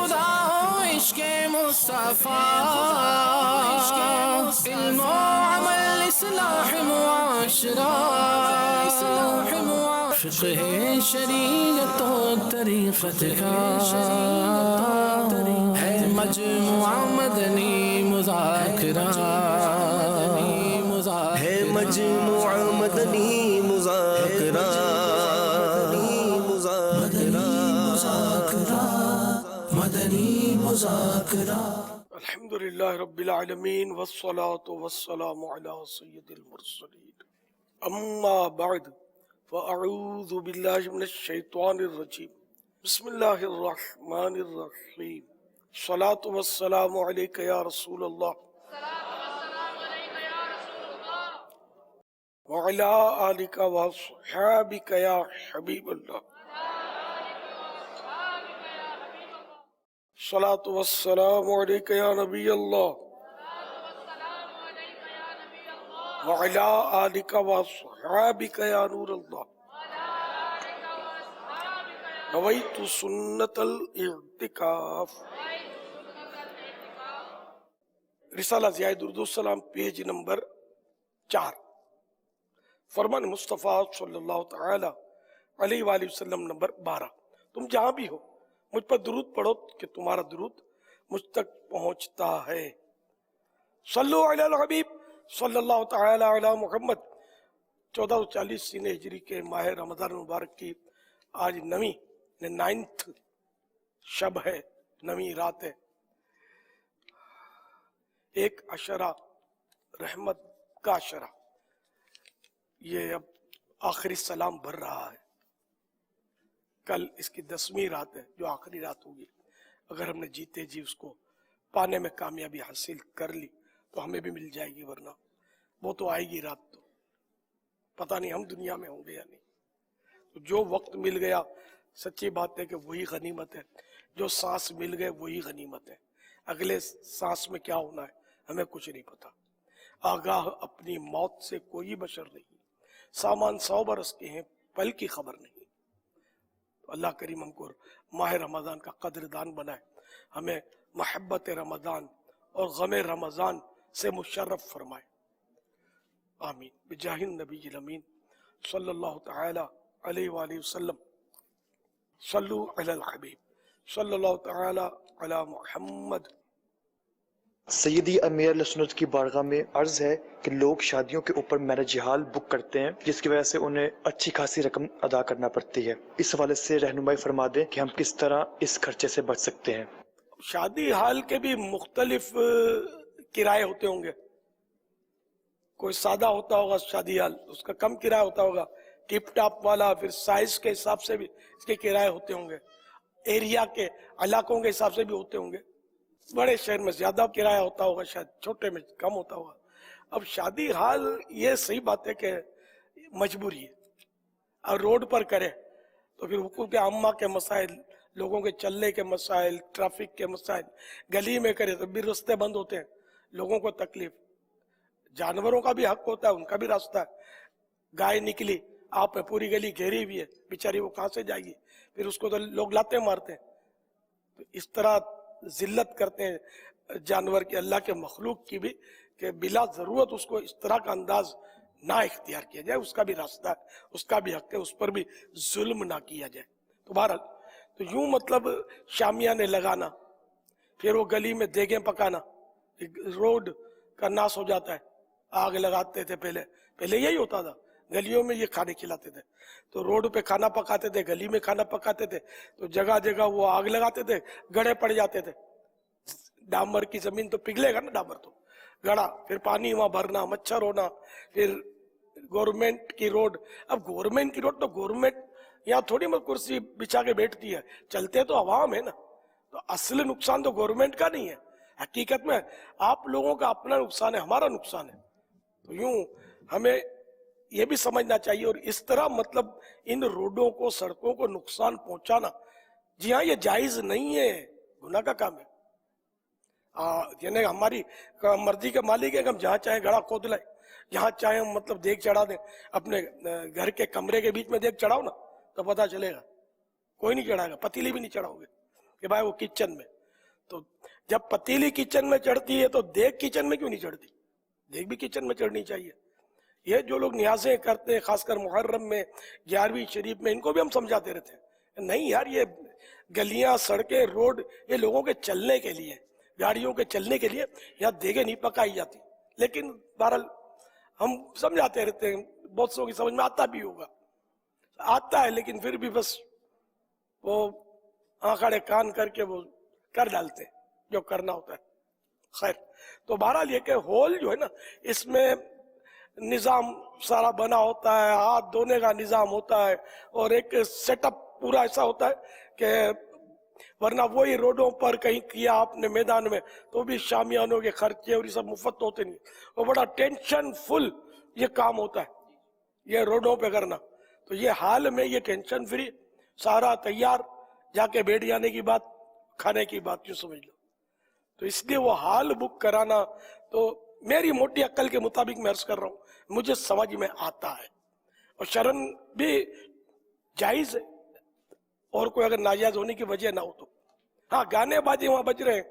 خدا ہو عشق مصطفیٰ، علم و عمل اصلاح معاشرہ، فقہ شریعت و طریقت کا ہے مجموعہ مدنی مذاکرہ، ہے مجموعہ مدنی مذاکرہ، مدنی مذاکرہ۔ الحمدللہ رب العالمین والصلاة والسلام علی سید المرسلین، اما بعد فاعوذ باللہ من الشیطان الرجیم، بسم اللہ الرحمن الرحیم، الصلاة والسلام علیک یا رسول اللہ وعلی آلک واصحابک یا حبیب اللہ، الصلاة والسلام علیک یا نبی اللہ وعلی آلک واصحابک یا نور اللہ، نویت سنت الاعتکاف۔ رسالہ ضیاء درود السلام پیج نمبر 4، فرمان مصطفیٰ صلی اللہ تعالی علیہ وآلہ وسلم نمبر 12۔ تم جہاں بھی ہو مجھ پر درود پڑھو کہ تمہارا درود مجھ تک پہنچتا ہے۔ صلو علی الحبیب صلی اللہ تعالی علی محمد۔ 1440 سینہ ہجری کے ماہ رمضان مبارک کی آج 9th شب ہے، 9ویں رات ہے۔ ایک عشرہ رحمت کا عشرہ، یہ اب آخری سلام بھر رہا ہے۔ کل اس کی 10ویں رات ہے جو آخری رات ہوگی۔ اگر ہم نے جیتے جی اس کو پانے میں کامیابی حاصل کر لی تو ہمیں بھی مل جائے گی، ورنہ وہ تو آئے گی رات، تو پتہ نہیں ہم دنیا میں ہوں گے یا نہیں۔ تو جو وقت مل گیا سچی بات ہے کہ وہی غنیمت ہے، جو سانس مل گئے وہی غنیمت ہے۔ اگلے سانس میں کیا ہونا ہے ہمیں کچھ نہیں پتا۔ آگاہ اپنی موت سے کوئی بشر نہیں، سامان 100 برس کے ہیں پل کی خبر نہیں۔ اللہ کریم ہم کو ماہ رمضان کا قدردان بنائے، ہمیں محبت رمضان اور غم رمضان سے مشرف فرمائے، آمین بجاہ النبی الامین صلی اللہ تعالی علیہ وآلہ وسلم۔ صلو علی الحبیب صلی اللہ تعالی علی محمد۔ سیدی امیر اہل سنت کی بارگاہ میں عرض ہے کہ لوگ شادیوں کے اوپر میرج ہال بک کرتے ہیں، جس کی وجہ سے انہیں اچھی خاصی رقم ادا کرنا پڑتی ہے۔ اس حوالے سے رہنمائی فرما دیں کہ ہم کس طرح اس خرچے سے بچ سکتے ہیں۔ شادی ہال کے بھی مختلف کرائے ہوتے ہوں گے، کوئی سادہ ہوتا ہوگا شادی ہال، اس کا کم کرایہ ہوتا ہوگا، ٹپ ٹاپ والا پھر سائز کے حساب سے بھی اس کے کرائے ہوتے ہوں گے، ایریا کے علاقوں کے حساب سے بھی ہوتے ہوں گے۔ بڑے شہر میں زیادہ کرایہ ہوتا ہوگا، شاید چھوٹے میں کم ہوتا ہوگا۔ اب شادی ہال یہ صحیح بات ہے کہ مجبوری ہے، اور روڈ پر کرے تو پھر حقوق عامہ کے مسائل، لوگوں کے چلنے کے مسائل، ٹریفک کے مسائل، گلی میں کرے تو بھی راستے بند ہوتے ہیں، لوگوں کو تکلیف، جانوروں کا بھی حق ہوتا ہے، ان کا بھی راستہ ہے۔ گائے نکلی آپ میں پوری گلی گھیری ہوئی ہے، بیچاری وہ کہاں سے جائے گی، پھر اس کو تو لوگ لاتے مارتے ہیں۔ تو اس طرح ذلت کرتے ہیں جانور کی، اللہ کے مخلوق کی بھی، کہ بلا ضرورت اس کو اس طرح کا انداز نہ اختیار کیا جائے، اس کا بھی راستہ ہے، اس کا بھی حق ہے، اس پر بھی ظلم نہ کیا جائے۔ تو بہرحال تو یوں مطلب شامیانے لگانا، پھر وہ گلی میں دیگیں پکانا، روڈ کا ناس ہو جاتا ہے۔ آگ لگاتے تھے پہلے یہی ہوتا تھا، گلیوں میں یہ کھانے کھلاتے تھے، تو روڈ پہ کھانا پکاتے تھے، گلی میں کھانا پکاتے تھے، تو جگہ جگہ وہ آگ لگاتے تھے، گڑھے پڑ جاتے تھے۔ ڈامر کی زمین تو پگھلے گا نا، ڈامر تو گڑھا، پھر پانی وہاں بھرنا، مچھر ہونا، پھر گورنمنٹ کی روڈ۔ اب گورنمنٹ کی روڈ تو گورنمنٹ یہاں تھوڑی مت کرسی بچھا کے بیٹھتی ہے، چلتے تو عوام ہے نا، تو اصل نقصان تو گورنمنٹ کا نہیں ہے، حقیقت میں آپ لوگوں کا اپنا نقصان ہے، ہمارا نقصان ہے۔ تو یوں ہمیں یہ بھی سمجھنا چاہیے، اور اس طرح مطلب ان روڈوں کو، سڑکوں کو نقصان پہنچانا، جی ہاں یہ جائز نہیں ہے، گناہ کا کام ہے۔ یعنی ہماری مرضی کے مالک ہے کہ ہم جہاں چاہیں گڑھا کھود لیں، جہاں چاہیں ہم مطلب دیگ چڑھا دیں، اپنے گھر کے کمرے کے بیچ میں دیگ چڑھاؤ نا تو پتہ چلے گا، کوئی نہیں چڑھائے گا، پتیلی بھی نہیں چڑھاؤ گے کہ بھائی وہ کچن میں، जब पतीली किचन में चढ़ती है तो देग किचन में क्यों नहीं चढ़ती? देग भी किचन में चढ़नी चाहिए। ये जो लोग न्याज़ें करते हैं खासकर मुहर्रम में, 11वीं शरीफ में, इनको भी हम समझाते रहते हैं, नहीं यार ये गलियां, सड़कें, रोड ये लोगों के चलने के लिए, गाड़ियों के चलने के लिए, यहाँ देगे नहीं पकाई जाती। लेकिन बहरहाल हम समझाते रहते हैं, बहुत सौ की समझ में आता भी होगा, आता है, लेकिन फिर भी बस वो आंकड़े कान करके वो कर डालते हैं जो करना होता है। खैर, तो बहरहाल ये कि होल जो है ना, इसमें निजाम सारा बना होता है, हाथ धोने का निजाम होता है, और एक सेटअप पूरा ऐसा होता है कि वरना वही रोडों पर कहीं किया आपने मैदान में तो भी शामियानों के खर्चे और ये सब मुफ्त होते नहीं, वो बड़ा टेंशन फुल ये काम होता है ये रोडों पे करना। तो ये हाल में ये टेंशन फ्री, सारा तैयार, जाके बैठ जाने की बात, खाने की बात क्यों समझ लो। तो इसलिए वो हाल बुक कराना, तो मेरी मोटी अक्ल के मुताबिक मैं अर्ज कर रहा हूँ, मुझे समझ में आता है और शरन भी जायज है, और कोई अगर नाजायज होने की वजह ना हो तो। हाँ, गाने बाजे वहां बज रहे हैं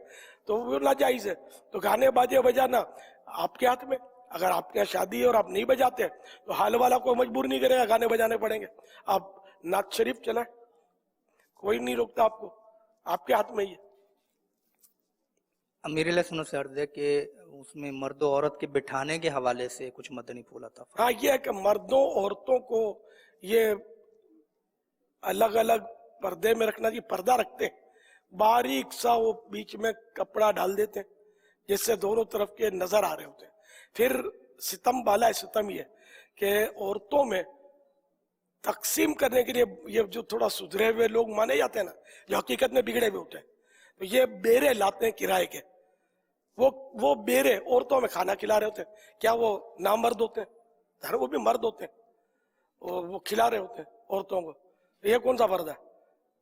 तो वो नाजायज है, तो गाने बाजे बजाना आपके हाथ में। अगर आपके यहाँ शादी है और आप नहीं बजाते तो हाल वाला कोई मजबूर नहीं करेगा, गाने बजाने पड़ेंगे। आप नात शरीफ चलाए, कोई नहीं रोकता आपको, आपके हाथ में ही है। मेरे सुनो से अर्ज है कि उसमें मर्दों औरत के बिठाने के हवाले से कुछ मदनी फूल आता। हाँ, ये है कि मर्दों औरतों को ये अलग अलग पर्दे में रखना चाहिए। पर्दा रखते हैं, बारीक सा वो बीच में कपड़ा डाल देते हैं जिससे दोनों तरफ के नजर आ रहे होते हैं। फिर सितम वाला है, सितम ये कि औरतों में तकसीम करने के लिए ये जो थोड़ा सुधरे हुए लोग माने जाते हैं ना, जो हकीकत में बिगड़े हुए होते हैं, तो ये बेरे लाते हैं किराए के। वो बेरे औरतों में खाना खिला रहे होते हैं। क्या वो नामर्द होते हैं? वो भी मर्द होते हैं, वो खिला रहे होते हैं औरतों को। ये कौन सा पर्दा है?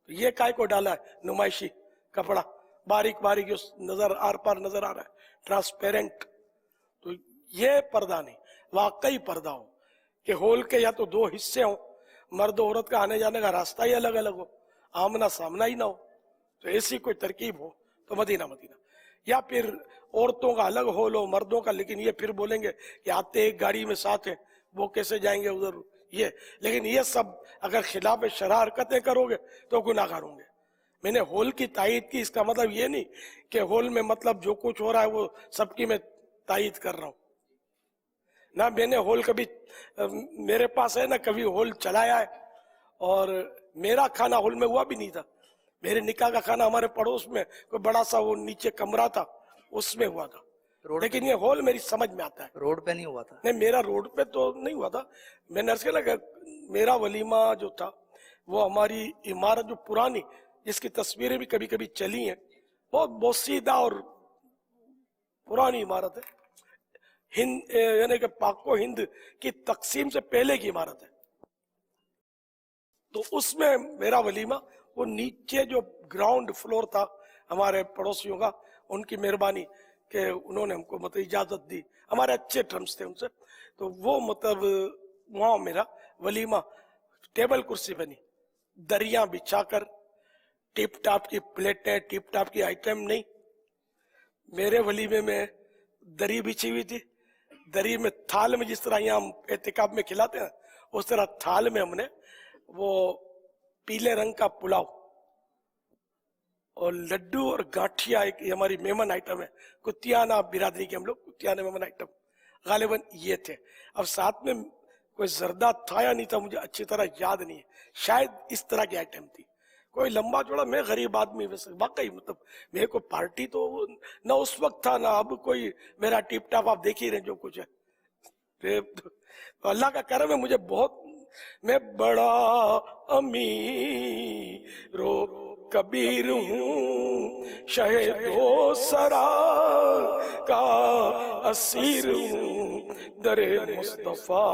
ये काय को डाला है? नुमाइशी कपड़ा, बारीक बारीक जो नजर आर पार नजर आ रहा है, ट्रांसपेरेंट। तो ये पर्दा नहीं, वाकई पर्दा हो कि होल के या तो दो हिस्से हो, मर्द औरत का आने जाने का रास्ता ही अलग अलग हो, आमना सामना ही ना हो, तो ऐसी कोई तरकीब हो तो मदीना मदीना। या फिर औरतों का अलग होल हो, मर्दों का, लेकिन ये फिर बोलेंगे कि आते एक गाड़ी में साथ है, वो कैसे जाएंगे उधर ये। लेकिन ये सब अगर खिलाफ शरअ हरकतें करोगे तो गुनाहगार होंगे। मैंने होल की तायीद की, इसका मतलब ये नहीं कि होल में मतलब जो कुछ हो रहा है वो सबकी मैं तायीद कर रहा हूं ना। मैंने होल कभी, मेरे पास है ना, कभी होल चलाया है, और मेरा खाना होल में हुआ भी नहीं था। मेरे निकाह का खाना हमारे पड़ोस में कोई बड़ा सा वो नीचे कमरा था, उसमें हुआ था। लेकिन ये होल मेरी समझ में आता है। रोड पे नहीं हुआ था? नहीं, मेरा रोड पे तो नहीं हुआ था। मैंने अर्ज किया, मेरा वलीमा जो था वो हमारी इमारत जो पुरानी, जिसकी तस्वीरें भी कभी कभी चली हैं, बहुत सीधा और पुरानी इमारत है, हिंद यानी कि पाको हिंद की तकसीम से पहले की इमारत है। तो उसमें मेरा वलीमा, वो नीचे जो ग्राउंड फ्लोर था हमारे पड़ोसियों का, उनकी मेहरबानी कि उन्होंने हमको मतलब इजाजत दी, हमारे अच्छे टर्म्स थे उनसे, तो वो मतलब वहां मेरा वलीमा, टेबल कुर्सी बनी, दरिया बिछाकर, टिप टाप की प्लेटें, टिप टाप की आइटम नहीं। मेरे वलीमे में दरी बिछी हुई थी, दरी में थाल में, जिस तरह यहाँ हम एहतिकाफ में खिलाते हैं, उस तरह थाल में हमने वो पीले रंग का पुलाव और लड्डू और गाठिया, एक हमारी मेमन आइटम है, कुतियाना बिरादरी के हम लोग, कुतियाना मेमन आइटम गालिबन ये थे। अब साथ में कोई जर्दा था या नहीं था, मुझे अच्छी तरह याद नहीं है, शायद इस तरह की आइटम थी। कोई लंबा चौड़ा, मैं गरीब आदमी वैसे, वाकई मतलब मेरे को पार्टी तो ना उस वक्त था ना अब कोई मेरा टिप टाप, आप देख ही रहे जो कुछ है। तो अल्लाह का करम है, मुझे बहुत, मैं बड़ा अमीरो कबीर हूँ, शहीदो सरा का असीर हूँ, दरे मुस्तफा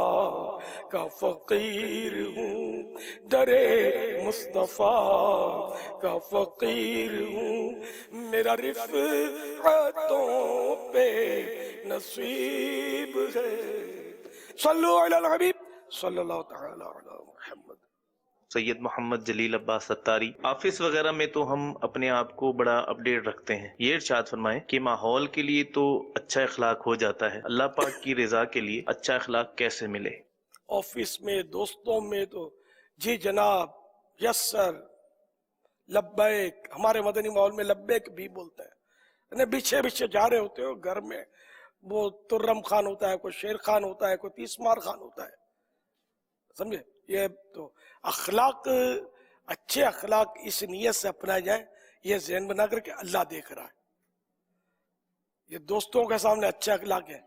का फकीर हूँ, दरे मुस्तफा का फकीर हूँ, मेरा रिफ़अतों पे नसीब है। सल्लु अला हबीब सल्लल्लाहु तआला अला मुहम्मद। سید محمد جلیل عباس ستاری، آفس وغیرہ میں تو ہم اپنے آپ کو بڑا اپڈیٹ رکھتے ہیں، یہ ارشاد فرمائیں کہ ماحول کے لیے تو اچھا اخلاق ہو جاتا ہے، اللہ پاک کی رضا کے لیے اچھا اخلاق کیسے ملے؟ آفس میں، دوستوں میں تو جی جناب، یس سر، لبیک، ہمارے مدنی ماحول میں لبیک بھی بولتے ہیں، پیچھے جا رہے ہوتے ہو گھر میں، وہ ترم خان ہوتا ہے، کوئی شیر خان ہوتا ہے، کوئی تیسمار خان ہوتا ہے، سمجھے؟ یہ تو اخلاق، اچھے اخلاق اس نیت سے اپنائے جائیں، یہ ذہن بنا کر کے اللہ دیکھ رہا ہے، یہ دوستوں کے سامنے اچھے اخلاق ہے،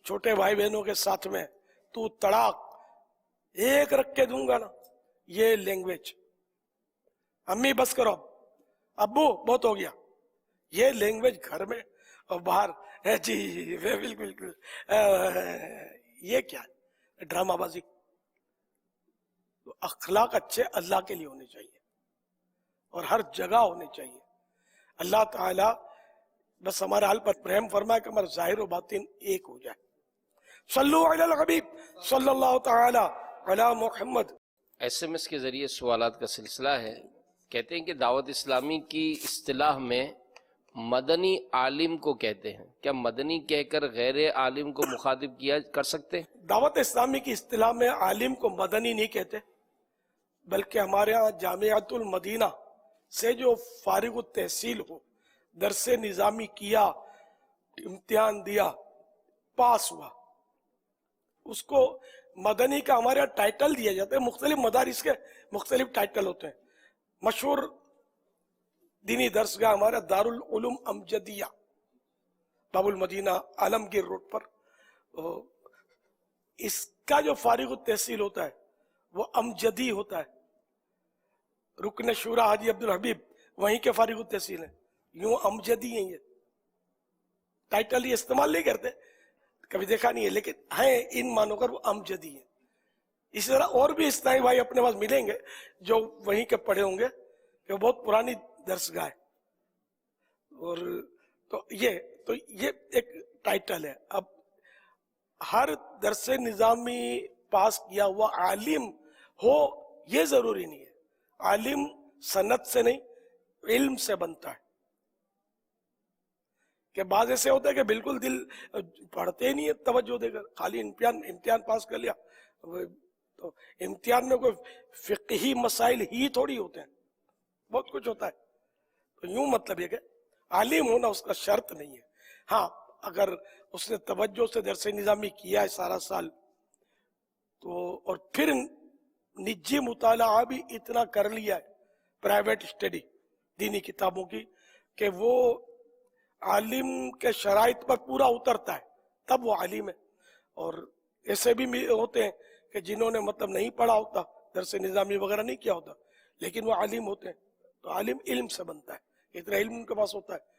چھوٹے بھائی بہنوں کے ساتھ میں تو تڑاک ایک رکھ کے دوں گا نا، یہ لینگویج، امی بس کرو، ابو بہت ہو گیا، یہ لینگویج گھر میں اور باہر ہے جی بالکل، یہ کیا ہے؟ ڈرامہ بازی۔ تو اخلاق اچھے اللہ کے لیے ہونے چاہیے اور ہر جگہ ہونے چاہیے۔ اللہ تعالی بس ہمارے حال پر رحم فرمائے کہ ہمارا ظاہر و باطن ایک ہو جائے۔ صلو علی الحبیب صلی اللہ تعالی علی محمد۔ SMS کے ذریعے سوالات کا سلسلہ ہے، کہتے ہیں کہ دعوت اسلامی کی اصطلاح میں مدنی عالم کو کہتے ہیں، کیا مدنی کہہ کر غیر عالم کو مخاطب کیا کر سکتے ہیں؟ دعوت اسلامی کی اصطلاح میں عالم کو مدنی نہیں کہتے، بلکہ ہمارے ہاں جامعۃ المدینہ سے جو فارغ التحصیل ہو، درس نظامی کیا، امتحان دیا، پاس ہوا، اس کو مدنی کا ہمارے یہاں ٹائٹل دیا جاتا ہے۔ مختلف مدارس کے مختلف ٹائٹل ہوتے ہیں۔ مشہور دینی درسگاہ ہمارا دارالعلوم امجدیہ، باب المدینہ، عالمگیر روڈ پر، اس کا جو فارغ التحصیل ہوتا ہے وہ امجدی ہوتا ہے۔ رکن شورا حاجی عبدالحبیب وہیں کے فارغ التحصیل ہیں، یوں امجدی ہیں۔ یہ ٹائٹل یہ استعمال نہیں کرتے، کبھی دیکھا نہیں ہے، لیکن ہیں ان مانو کر وہ امجدی ہیں۔ اسی طرح اور بھی اسلامی بھائی اپنے پاس ملیں گے جو وہیں کے پڑھے ہوں گے، کہ وہ بہت پرانی درسگاہ ہے، اور تو یہ ایک ٹائٹل ہے۔ اب ہر درس نظامی پاس کیا ہوا عالم ہو یہ ضروری نہیں ہے۔ عالم سند سے نہیں، علم سے بنتا ہے۔ کہ بعض ایسے ہوتا ہے کہ بالکل دل پڑھتے نہیں ہے توجہ دے کر، خالی امتحان پاس کر لیا، تو امتحان میں کوئی فقہی مسائل ہی تھوڑی ہوتے ہیں، بہت کچھ ہوتا ہے۔ تو یوں مطلب یہ کہ عالم ہونا اس کا شرط نہیں ہے۔ ہاں اگر اس نے توجہ سے درس نظامی کیا ہے سارا سال، تو اور پھر نجی مطالعہ بھی اتنا کر لیا ہے، پرائیویٹ اسٹڈی دینی کتابوں کی، کہ وہ عالم کے شرائط پر پورا اترتا ہے، تب وہ عالم ہے۔ اور ایسے بھی ہوتے ہیں کہ جنہوں نے مطلب نہیں پڑھا ہوتا، درس نظامی وغیرہ نہیں کیا ہوتا، لیکن وہ عالم ہوتے ہیں۔ تو عالم علم سے بنتا ہے، اتنا علم ان کے پاس ہوتا ہے۔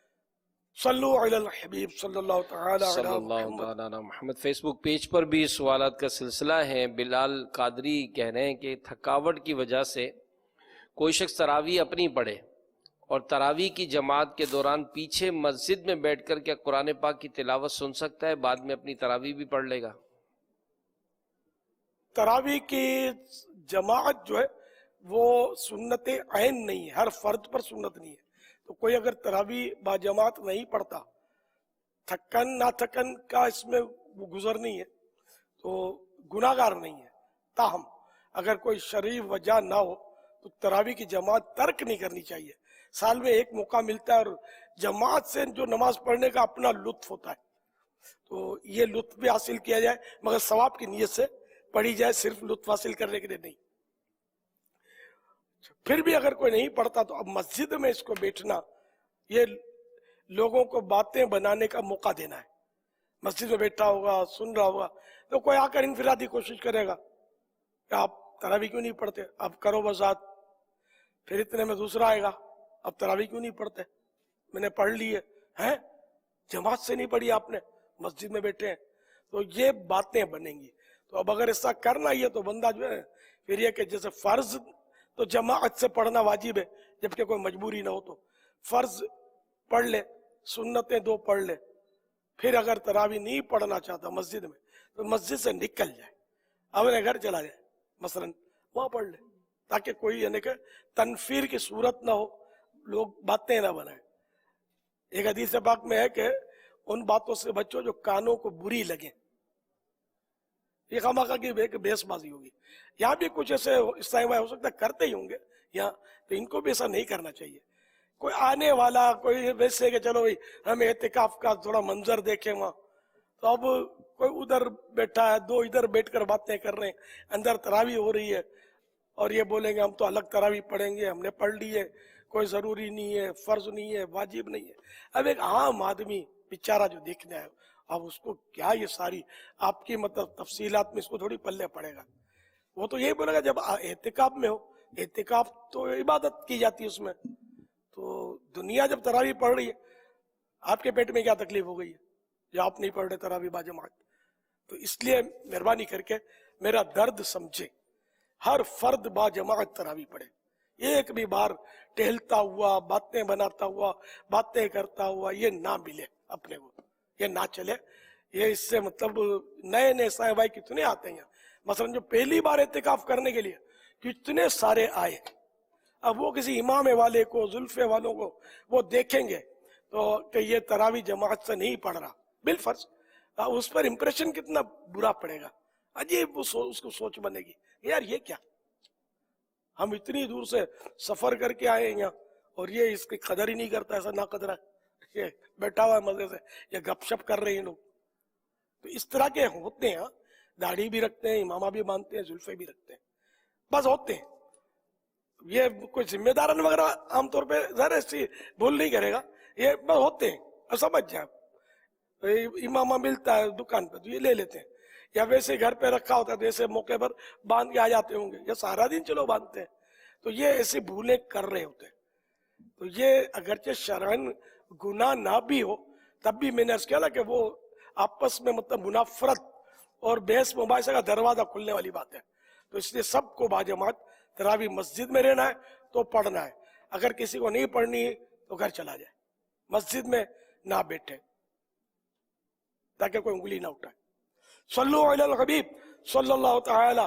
صلو علی الحبیب صلی اللہ تعالی صلی علی اللہ محمد۔ تعالیٰ علی محمد۔ فیس بک پیج پر بھی سوالات کا سلسلہ ہے۔ بلال قادری کہہ رہے ہیں کہ تھکاوٹ کی وجہ سے کوئی شخص تراویح اپنی پڑھے اور تراویح کی جماعت کے دوران پیچھے مسجد میں بیٹھ کر کیا قرآن پاک کی تلاوت سن سکتا ہے، بعد میں اپنی تراویح بھی پڑھ لے گا؟ تراویح کی جماعت جو ہے وہ سنت عین نہیں ہے، ہر فرد پر سنت نہیں ہے۔ تو کوئی اگر تراویح با جماعت نہیں پڑھتا، تھکن نہ تھکن کا اس میں وہ گزر نہیں ہے، تو گناہگار نہیں ہے۔ تاہم اگر کوئی شرعی وجہ نہ ہو تو تراویح کی جماعت ترک نہیں کرنی چاہیے۔ سال میں ایک موقع ملتا ہے، اور جماعت سے جو نماز پڑھنے کا اپنا لطف ہوتا ہے، تو یہ لطف بھی حاصل کیا جائے، مگر ثواب کی نیت سے پڑھی جائے، صرف لطف حاصل کرنے کے لیے نہیں۔ پھر بھی اگر کوئی نہیں پڑھتا تو اب مسجد میں اس کو بیٹھنا، یہ لوگوں کو باتیں بنانے کا موقع دینا ہے۔ مسجد میں بیٹھا ہوگا، سن رہا ہوگا، تو کوئی آ کر انفرادی کوشش کرے گا کہ آپ تراویح کیوں نہیں پڑھتے، اب کرو وضاحت۔ پھر اتنے میں دوسرا آئے گا، اب تراویح کیوں نہیں پڑھتے، میں نے پڑھ لی ہے، جماعت سے نہیں پڑھی آپ نے، مسجد میں بیٹھے ہیں، تو یہ باتیں بنیں گی۔ تو اب اگر ایسا کرنا ہی ہے تو بندہ جو ہے پھر یہ کہ جیسے فرض تو جماعت سے پڑھنا واجب ہے، جبکہ کوئی مجبوری نہ ہو تو فرض پڑھ لے، سنتیں 2 پڑھ لے، پھر اگر تراویح نہیں پڑھنا چاہتا مسجد میں تو مسجد سے نکل جائے، اپنے گھر چلا جائے، مثلا وہاں پڑھ لے، ताकि कोई यानी कि तनफीर की सूरत ना हो, लोग बातें ना बनाए। एक हदीस पाक में है कि उन बातों से बचो जो कानों को बुरी लगे। ये खामखा की बेसबाजी होगी। यहाँ भी कुछ ऐसे इस्लामी भाई हो सकता है करते ही होंगे यहाँ, तो इनको भी ऐसा नहीं करना चाहिए। कोई आने वाला कोई वैसे कि चलो भाई हम एतिकाफ का थोड़ा मंजर देखें वहां, तो अब कोई उधर बैठा है, दो इधर बैठकर बातें कर रहे हैं, अंदर तरावी हो रही है और ये बोलेंगे हम तो अलग तरावी पढ़ेंगे, हमने पढ़ ली है, कोई जरूरी नहीं है, फर्ज नहीं है, वाजिब नहीं है। अब एक आम आदमी बेचारा जो देखने आया, अब उसको क्या ये सारी आपकी मतलब तफसीलात में इसको थोड़ी पल्ले पड़ेगा। वो तो यही बोलेगा जब एतिकाफ में हो, एतिकाफ तो इबादत की जाती है उसमें, तो दुनिया जब तरावी पढ़ रही है, आपके पेट में क्या तकलीफ हो गई है जो आप नहीं पढ़ रहे तरावी बाजमात? तो इसलिए मेहरबानी करके मेरा दर्द समझे, हर फर्द बाजमात तरावी पढ़े। एक भी बार टहलता हुआ, बातें बनाता हुआ, बातें करता हुआ ये ना मिले अपने को, ये ना चले। ये इससे मतलब नए नए साहब भाई कितने आते हैं, मसलन जो पहली बार एतिकाफ करने के लिए कितने सारे आए। अब वो किसी इमाम वाले को, जुल्फे वालों को वो देखेंगे तो कि ये तरावी जमात से नहीं पढ़ रहा बिलफर्ज, उस पर इंप्रेशन कितना बुरा पड़ेगा, अजीब उसको सोच बनेगी यार ये क्या, हम इतनी दूर से सफर करके आए यहाँ और ये इसकी कदर ही नहीं करता, ऐसा ना कदरा ये बैठा हुआ है मजे से, ये गपशप कर रहे हैं लोग। तो इस तरह के होते हैं, दाढ़ी भी रखते हैं, इमामा भी बांधते हैं, जुल्फे भी रखते हैं, बस होते हैं। ये कोई जिम्मेदारन वगैरह आमतौर पे जरा ऐसी भूल नहीं करेगा, ये बस होते हैं, और समझ जाए। इमामा मिलता है दुकान पे तो ये ले लेते हैं, या वैसे घर पे रखा होता है तो ऐसे मौके पर बांध के आ जाते होंगे, या सारा दिन चलो बांधते हैं। तो ये ऐसी भूलें कर रहे होते हैं। तो ये अगरचे शरअन गुनाह ना भी हो, तब भी मैंने अर्ज किया ना कि वो आपस में मतलब मुनाफरत और बहस मुबाहिसा का दरवाजा खुलने वाली बात है। तो इसलिए सबको बाजमात तरावी मस्जिद में रहना है तो पढ़ना है, अगर किसी को नहीं पढ़नी है तो घर चला जाए, मस्जिद में ना बैठे ताकि कोई उंगली ना उठाए। सल्लु अलल हबीब सल्लल्लाहु तआला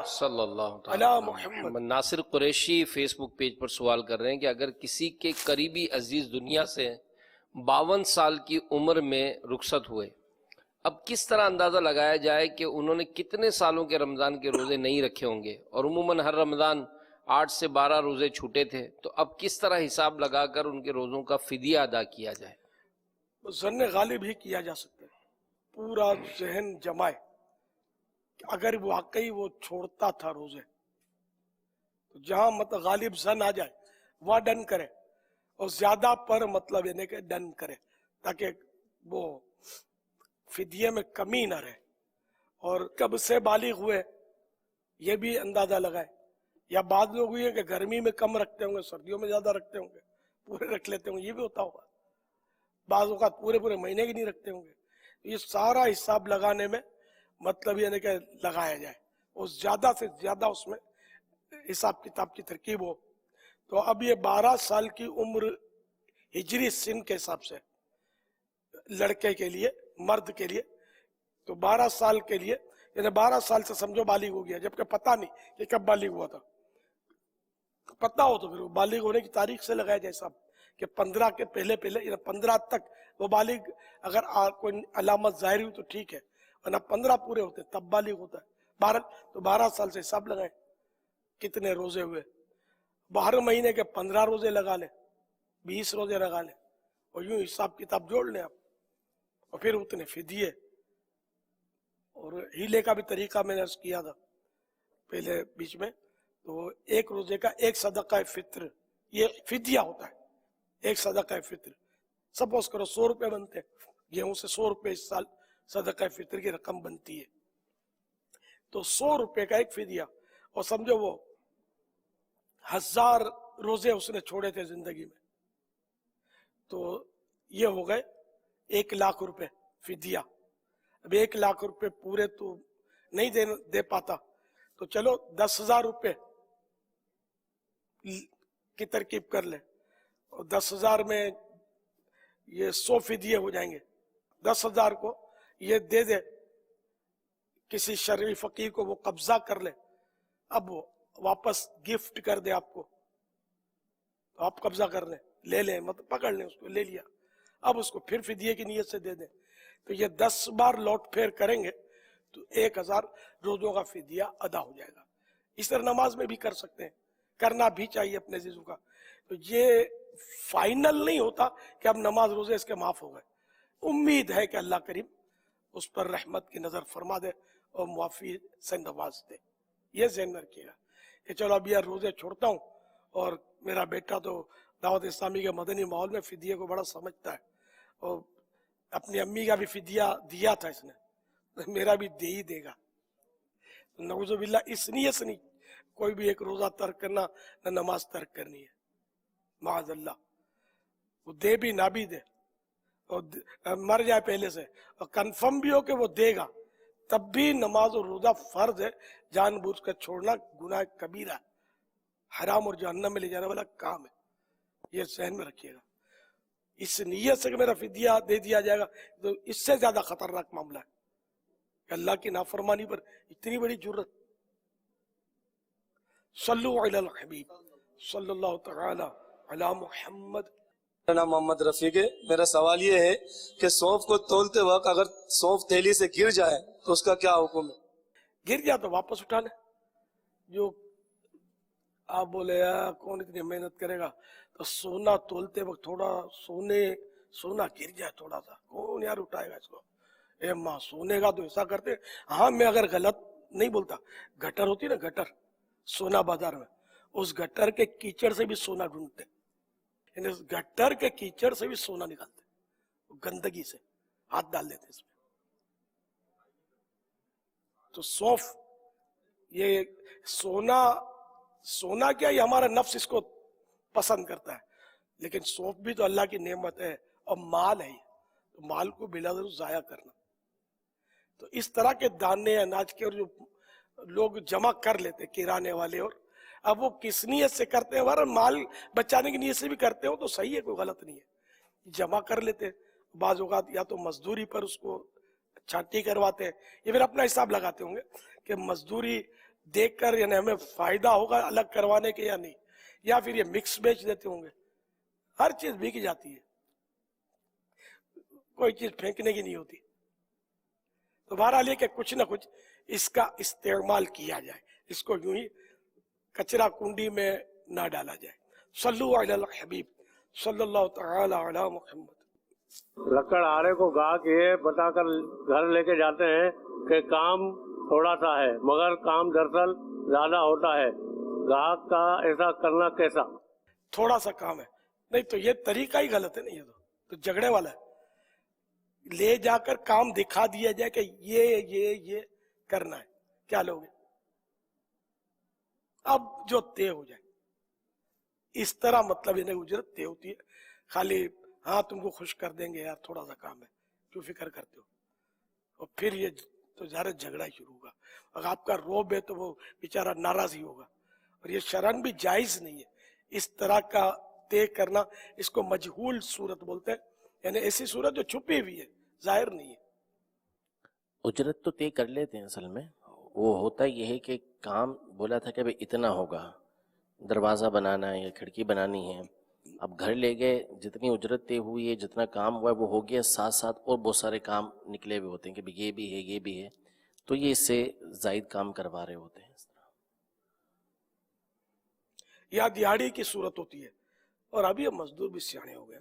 अला मुहम्मद। नासिर कुरैशी फेसबुक पेज पर सवाल कर रहे हैं कि अगर किसी के करीबी अजीज दुनिया से 52 साल की उम्र में रुखसत हुए, अब किस तरह अंदाजा लगाया जाए कि उन्होंने कितने सालों के रमजान के रोजे नहीं रखे होंगे, और उमूमन हर रमजान 8 से 12 रोजे छूटे थे, तो अब किस तरह हिसाब लगाकर उनके रोजों का फिदिया अदा किया जाए? ज़न्ने गालिब ही किया जा सकता है, पूरा जहन जमाए अगर वाकई वो छोड़ता था रोजे, तो जहां मतलब गालिब जन आ जाए वहां डन करे, और ज्यादा पर मतलब यानी कि डन करे, ताकि वो फिदिये में कमी ना रहे। और कब से बालिग हुए ये भी अंदाजा लगाए, या बाद लोग हुए कि गर्मी में कम रखते होंगे, सर्दियों में ज्यादा रखते होंगे, पूरे रख लेते होंगे, ये भी होता होगा। बाज़ औक़ात पूरे पूरे महीने की नहीं रखते होंगे। ये सारा हिसाब लगाने में मतलब यानी कि लगाया जाए, और ज्यादा से ज्यादा उसमें हिसाब किताब की तरकीब हो। तो अब ये 12 साल की उम्र हिजरी सिन के हिसाब से लड़के के लिए, मर्द के लिए, तो 12 साल के लिए यानी 12 साल से समझो बालिग हो गया, जबकि पता नहीं कि कब बालिग हुआ था। पता हो तो फिर वो बालिग होने की तारीख से लगाया जाए साहब, कि 15 के पहले पहले 15 तक वो बालिग अगर कोई अलामत जाहिर हुई तो ठीक है, वरना 15 पूरे होते तब बालिग होता है। 12 तो 12 साल से हिसाब लगाए कितने रोजे हुए, 12 महीने के 15 रोजे लगा ले, 20 रोजे लगा ले, और यूं हिसाब किताब जोड़ लें आप, और फिर उतने फिदिये। और हीले का भी तरीका मैंने अर्ज किया था पहले बीच में, तो एक रोजे का एक सदका फित्र ये फिदिया होता है, एक सदका फित्र। सपोज करो 100 रुपए बनते, गेहूं से 100 रुपए इस साल सदका फित्र की रकम बनती है, तो 100 रुपए का एक फिदिया। और समझो वो 1000 रोजे उसने छोड़े थे जिंदगी में, तो ये हो गए 1 लाख रुपए फिदिया। अब 1 लाख रुपए पूरे तो नहीं दे पाता, तो चलो 10,000 रुपए की तरकीब कर ले, और 10,000 में ये 100 फिदिये हो जाएंगे। 10,000 को ये दे दे किसी शरई फकीर को, वो कब्जा कर ले। अब वो वापस गिफ्ट कर दे आपको, तो आप कब्जा कर लें, ले लें, मतलब पकड़ लें उसको, ले लिया, अब उसको फिर फिदिये की नीयत से दे दें, तो ये 10 बार लौट फेर करेंगे तो 1000 रोजों का फिदिया अदा हो जाएगा। इस तरह नमाज में भी कर सकते हैं, करना भी चाहिए अपने जीजों का। तो ये फाइनल नहीं होता कि अब नमाज रोजे इसके माफ हो गए, उम्मीद है कि अल्लाह करीम उस पर रहमत की नजर फरमा दे और मुआफी से नवाज दे। ये ज़हन में रखिएगा कि चलो अब यार रोजे छोड़ता हूँ, और मेरा बेटा तो दावत इस्लामी के मदनी माहौल में फिदिये को बड़ा समझता है, और अपनी अम्मी का भी फिदिया दिया था इसने, तो मेरा भी दे ही देगा। तो नऊजुबिल्लाह इस नियत से नहीं कोई भी एक रोजा तर्क करना, न नमाज तर्क करनी है, माअज़ल्लाह। वो दे भी ना भी दे और मर जाए पहले से, और कंफर्म भी हो कि वो देगा, तब भी नमाज और रोजा फर्ज है। जानबूझ कर छोड़ना गुनाह कबीरा है, हराम और जहन्नम में ले जाने वाला काम है, ये ज़हन में रखिएगा। इस नियत से कि मेरा फिदिया दे दिया जाएगा, तो इससे ज्यादा खतरनाक मामला है कि अल्लाह की नाफरमानी पर इतनी बड़ी जुर्रत। सल्लु अलल हबीब सल्लल्लाहु तआला अला मुहम्मद। मेरा नाम मोहम्मद रफीक है। मेरा सवाल ये है कि सौंफ को तोलते वक्त अगर सौंफ थैली से गिर जाए तो उसका क्या हुक्म है? गिर गया तो वापस उठा ले। जो आप बोले यार कौन इतनी मेहनत करेगा, तो सोना तोलते वक्त थोड़ा सोना गिर जाए थोड़ा सा, कौन यार उठाएगा इसको? ए माँ सोने का तो ऐसा करते। हाँ मैं अगर गलत नहीं बोलता, गटर होती ना गटर सोना बाजार में, उस गटर के कीचड़ से भी सोना ढूंढते, यानी उस गटर के कीचड़ से भी सोना निकालते, गंदगी से हाथ डाल देते इसमें। तो सौंफ, ये सोना क्या, ये हमारा नफ्स इसको पसंद करता है, लेकिन सौंफ भी तो अल्लाह की नेमत है और माल है, तो माल को बिला जरूर जाया करना। तो इस तरह के दाने अनाज के और जो लोग जमा कर लेते किराने वाले, और अब वो किस नियत से करते हैं, हमारा माल बचाने की नियत से भी करते हो तो सही है, कोई गलत नहीं है, जमा कर लेते हैं। बाज़ औक़ात या तो मजदूरी पर उसको छांटी करवाते हैं, या फिर अपना हिसाब लगाते होंगे कि मजदूरी देखकर यानी हमें फायदा होगा अलग करवाने के या नहीं, या फिर ये मिक्स बेच देते होंगे। हर चीज बिक जाती है, कोई चीज फेंकने की नहीं होती। तो बहरहाल ये कि कुछ ना कुछ इसका इस्तेमाल किया जाए, इसको यूं ही कचरा कुंडी में ना डाला जाए। सल्लु अलल हबीब सल्लल्लाहु तआला अला मुहम्मद। लकड़ आरे को गा के बताकर घर लेके जाते हैं कि काम थोड़ा सा है, मगर काम दरअसल ज्यादा होता है। ग्राहक का ऐसा करना कैसा? थोड़ा सा काम है, नहीं तो ये तरीका ही गलत है ना, ये तो झगड़े वाला है। ले जाकर काम दिखा दिया जाए कि ये करना है, क्या लोगे? अब जो तय हो जाए, इस तरह मतलब इन्हें उजरत तय होती है। खाली हाँ तुमको खुश कर देंगे यार, थोड़ा सा काम है, क्यों फिक्र करते हो? और फिर ये तो ज़्यादा झगड़ा ही शुरू होगा। अगर आपका रोब है तो वो बेचारा नाराज ही होगा, और ये शरन भी जायज नहीं है इस तरह का तय करना। इसको मजहूल सूरत बोलते हैं, यानी ऐसी सूरत जो छुपी हुई है, जाहिर नहीं है। उजरत तो तय कर लेते हैं, असल में वो होता ये है कि काम बोला था कि भाई इतना होगा, दरवाज़ा बनाना है या खिड़की बनानी है, अब घर ले गए, जितनी उजरत तय हुई है, जितना काम हुआ है वो हो गया, साथ साथ और बहुत सारे काम निकले हुए होते हैं कि भाई ये भी है ये भी है, तो ये इससे जायद काम करवा रहे होते हैं। इस तरह या दिहाड़ी की सूरत होती है, और अभी ये मजदूर भी सियाने हो गए,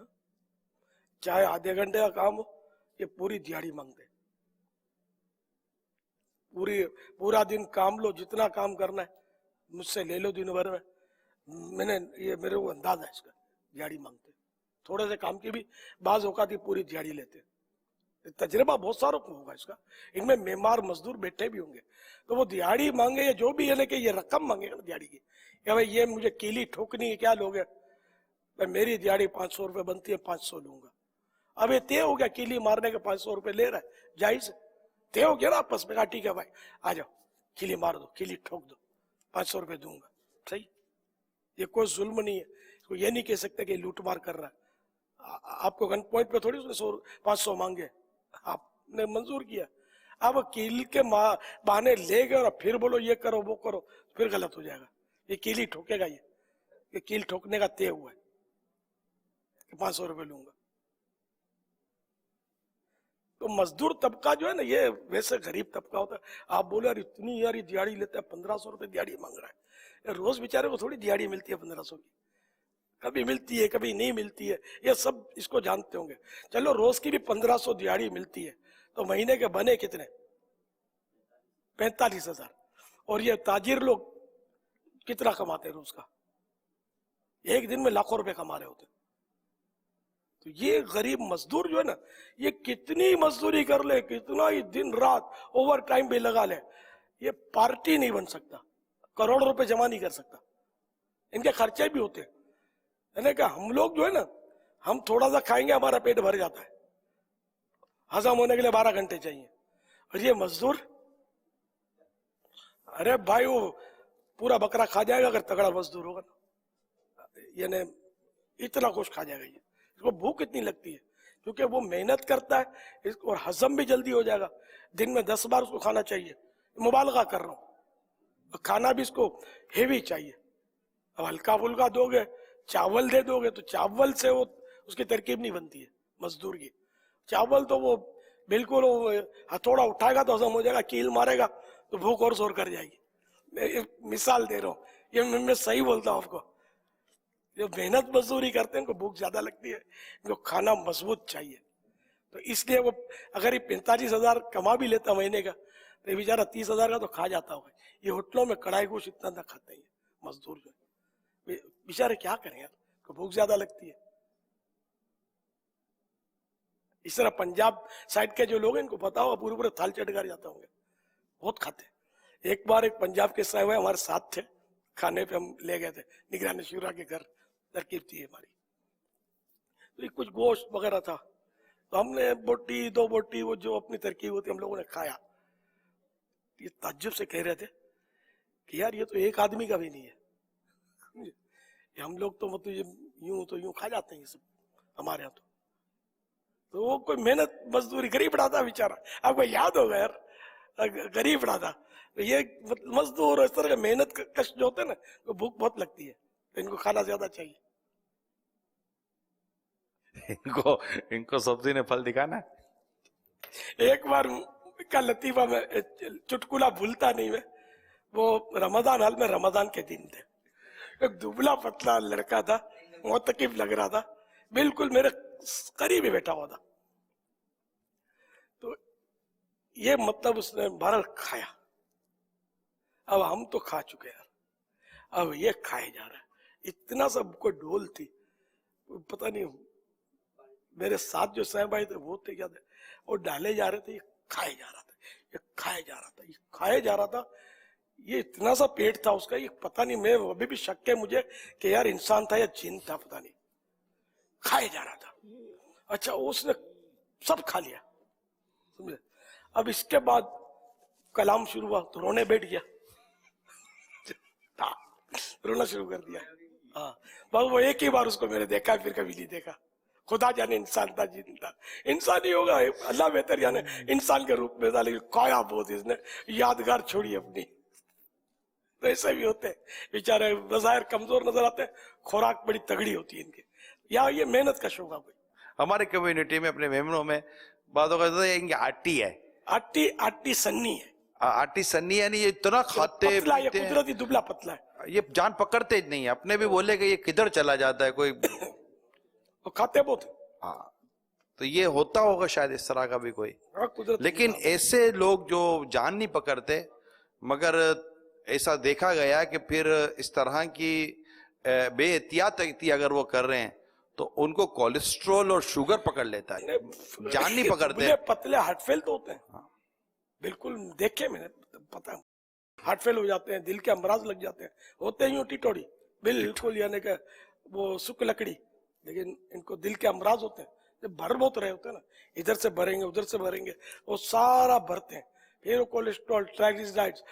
चाहे आधे घंटे का काम हो, ये पूरी दिहाड़ी मांगते। पूरा दिन काम लो, जितना काम करना है मुझसे ले लो दिन भर में। मेरे को अंदाजा है इसका, दिहाड़ी मांगते। थोड़े से काम की भी बाज औकात ही पूरी दिहाड़ी लेते। तजर्बा बहुत सारों को होगा इसका, इनमें मेमार मजदूर बैठे भी होंगे, तो वो दिहाड़ी मांगे या जो भी है, लेकिन ये रकम मांगेगा ना दिहाड़ी की, या भाई ये मुझे कीली ठोकनी है, क्या लोगे? भाई मेरी दिहाड़ी 500 रुपये बनती है, 500 लूंगा। अब ये तय हो गया, कीली मारने के 500 रुपये ले रहा है, जायज तय हो गया ना आपस में, ठीक है भाई आ जाओ, कीली मार दो, कीली ठोक दो, 500 रुपये दूंगा, सही। ये कोई जुल्म नहीं है, इसको ये नहीं कह सकते कि लूट मार कर रहा है। आपको गन पॉइंट पे थोड़ी उसने 500 मांगे, आपने मंजूर किया। अब कील के बहाने ले गए और फिर बोलो ये करो वो करो, फिर गलत हो जाएगा। ये कील ही ठोकेगा, ये कील ठोकने का तय हुआ है कि 500 रुपये लूंगा। तो मजदूर तबका जो है ना, ये वैसे गरीब तबका होता है। आप बोले यार इतनी यार ये दिहाड़ी लेता है, 1500 रुपये दिहाड़ी मांग रहा है। रोज बेचारे को थोड़ी दिहाड़ी मिलती है 1500 की, कभी मिलती है कभी नहीं मिलती है, ये सब इसको जानते होंगे। चलो रोज की भी 1500 दिहाड़ी मिलती है तो महीने के बने कितने? 45,000। और ये ताजिर लोग कितना कमाते हैं रोज का? एक दिन में लाखों रुपए कमा रहे होते। तो ये गरीब मजदूर जो है ना, ये कितनी मजदूरी कर ले, कितना ही दिन रात ओवर टाइम भी लगा ले, ये पार्टी नहीं बन सकता, करोड़ रुपए जमा नहीं कर सकता। इनके खर्चे भी होते हैं। यानी कि हम लोग जो है ना, हम थोड़ा सा खाएंगे हमारा पेट भर जाता है, हजम होने के लिए 12 घंटे चाहिए। और ये मजदूर, अरे भाई वो पूरा बकरा खा जाएगा अगर तगड़ा मजदूर होगा ना, यानी इतना कुछ खा जाएगा। ये इसको भूख इतनी लगती है क्योंकि वो मेहनत करता है और हजम भी जल्दी हो जाएगा। दिन में 10 बार उसको खाना चाहिए, मुबालगा कर रहा हूँ। खाना भी इसको हेवी चाहिए। अब हल्का फुल्का दोगे, चावल दे दोगे तो चावल से वो उसकी तरकीब नहीं बनती है मजदूर की। चावल तो वो बिल्कुल हथौड़ा उठाएगा तो हजम हो जाएगा, कील मारेगा तो भूख और जोर कर जाएगी। मैं मिसाल दे रहा हूँ, ये मैं सही बोलता हूँ आपको। जो मेहनत मजदूरी करते हैं उनको भूख ज्यादा लगती है, इनको खाना मजबूत चाहिए। तो इसलिए वो अगर ये 45,000 कमा भी लेता महीने का तो ये बेचारा 30,000 का तो खा जाता होगा। ये होटलों में कढ़ाई गोश्त इतना ना खाते हैं मजदूर जो है, बेचारे क्या करें यार, तो भूख ज्यादा लगती है। इस तरह पंजाब साइड के जो लोग हैं इनको पता होगा, पूरे पूरे थाल चढ़ कर जाते होंगे, बहुत खाते। एक बार एक पंजाब के साहब हमारे साथ थे, खाने पे हम ले गए थे, निगरानी शुरा के घर तरकीब थी हमारी। तो ये कुछ गोश्त वगैरह था, तो हमने बोटी 2 बोटी वो जो अपनी तरकीब होती हम लोगों ने खाया। ये ताज्जुब से कह रहे थे कि यार ये तो एक आदमी का भी नहीं है, ये हम लोग तो मतलब यूं खा जाते हैं ये सब हमारे यहाँ। तो वो कोई मेहनत मजदूरी, गरीब रहा था बेचारा, आपको याद होगा यार, गरीब रहा था। तो ये मजदूर इस तरह का मेहनत कष्ट जो होते हैं ना, तो भूख बहुत लगती है, तो इनको खाना ज्यादा चाहिए। इनको सब्जी ने फल दिखाना। एक बार का लतीफा में चुटकुला भूलता नहीं मैं, वो रमजान हाल में रमजान के दिन थे, एक दुबला पतला लड़का था, मोतकिफ लग रहा था, बिल्कुल मेरे करीब ही बैठा हुआ था। तो ये मतलब उसने बहरहाल खाया। अब हम तो खा चुके यार, अब ये खाए जा रहा है। इतना सब कोई डोल थी, पता नहीं मेरे साथ जो साहब भाई थे वो थे क्या थे, और डाले जा रहे थे, ये खाए जा रहा था, ये खाए जा रहा था, ये खाए जा रहा था। ये इतना सा पेट था उसका, ये पता नहीं, मैं अभी भी शक है मुझे कि यार इंसान था या जिन था, पता नहीं, खाए जा रहा था। अच्छा उसने सब खा लिया, समझे। अब इसके बाद कलाम शुरू हुआ तो रोने बैठ गया, रोना शुरू कर दिया। हाँ बस वो एक ही बार उसको मैंने देखा, फिर कभी नहीं देखा। खुदा जाने इंसान था जिन था, इंसान ही होगा, अल्लाह बेहतर जाने इंसान के रूप में था, लेकिन खाया बहुत इसने, यादगार छोड़ी अपनी। तो ऐसे भी होते हैं बेचारे, बज़ाहिर कमजोर नजर आते हैं, खुराक बड़ी तगड़ी होती है इनकी, या ये मेहनत का शौक है। कोई हमारे कम्युनिटी में अपने मेमनों में बातों का इनकी आटी है, आटी सन्नी है, आटी सन्नी यानी ये इतना खाते पतला, ये कुदरती दुबला पतला है, ये जान पकड़ते नहीं है। अपने भी बोले कि ये किधर चला जाता है कोई वो खाते बहुत। हाँ तो ये होता होगा शायद इस तरह का भी कोई, लेकिन ऐसे लोग जो जान नहीं पकड़ते, मगर ऐसा देखा गया कि फिर इस तरह की बेएहतियाती अगर वो कर रहे हैं तो उनको कोलेस्ट्रॉल और शुगर पकड़ लेता है, जान नहीं पकड़ते। पतले हार्ट फेल तो होते हैं। हाँ। बिल्कुल देखे मैंने, पता हार्ट फेल हो जाते हैं, दिल के अमराज लग जाते हैं, होते हैं यूं टिटोड़ी बिल्कुल, यानी कि वो सुख लकड़ी, लेकिन इनको दिल के अमराज होते हैं, जब भर बहुत रहे होते हैं ना, इधर से भरेंगे उधर से भरेंगे, वो सारा भरते हैं, फिर कोलेस्ट्रॉल, ट्राइग्लिसराइड्स,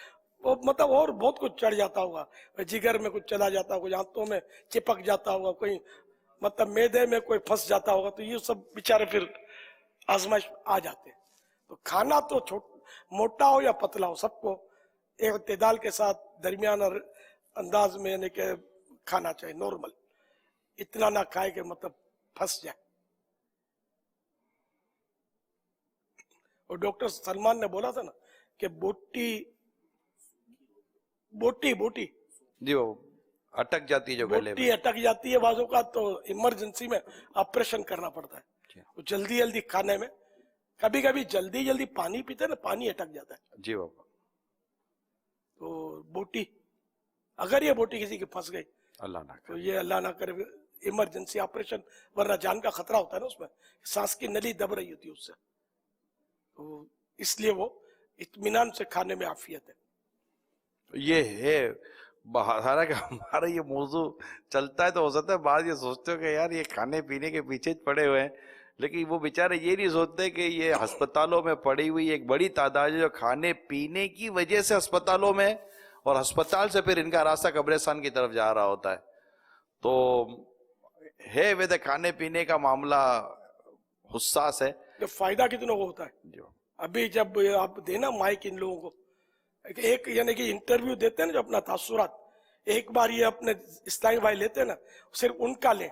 वो मतलब और बहुत कुछ चढ़ जाता होगा, जिगर में कुछ चला जाता होगा, आंतों में चिपक जाता होगा, कोई मतलब मैदे में कोई फंस जाता होगा, तो ये सब बेचारे फिर आजमाइश आ जाते हैं। तो खाना तो मोटा हो या पतला हो, सबको इत्तेदाल के साथ दरमियाना अंदाज में यानी कि खाना चाहिए नॉर्मल, इतना ना खाए कि मतलब फंस जाए। और डॉक्टर सलमान ने बोला था ना कि बोटी बोटी बोटी जी वो अटक जाती है जो गले बोटी में। अटक जाती है बाजू का, तो इमरजेंसी में ऑपरेशन करना पड़ता है। जल्दी जल्दी खाने में, कभी कभी जल्दी जल्दी पानी पीते हैं ना, पानी अटक जाता है। जी बाबा। तो बोटी, अगर ये बोटी किसी की फंस गई अल्लाह ना तो ये अल्लाह ना करे इमरजेंसी ऑपरेशन, वरना जान का खतरा होता है ना उसमें, सांस की नली दब रही होती है उससे। तो इसलिए वो इत्मीनान से खाने में आफियत है। ये है हालांकि हमारा ये मौजू चलता है तो हो सकता है बाद ये सोचते हो कि यार ये खाने पीने के पीछे पड़े हुए हैं, लेकिन वो बेचारे ये नहीं सोचते कि ये अस्पतालों में पड़ी हुई एक बड़ी तादाद है जो खाने पीने की वजह से अस्पतालों में, और अस्पताल से फिर इनका रास्ता कब्रिस्तान की तरफ जा रहा होता है। तो है वैसे खाने पीने का मामला हुस्सास है। तो फायदा कितनों को होता है। अभी जब आप देना माइक इन लोगों को, एक यानी कि इंटरव्यू देते हैं ना जो अपना तासुरात, एक बार ये अपने इस्लामी भाई लेते हैं ना, सिर्फ उनका ले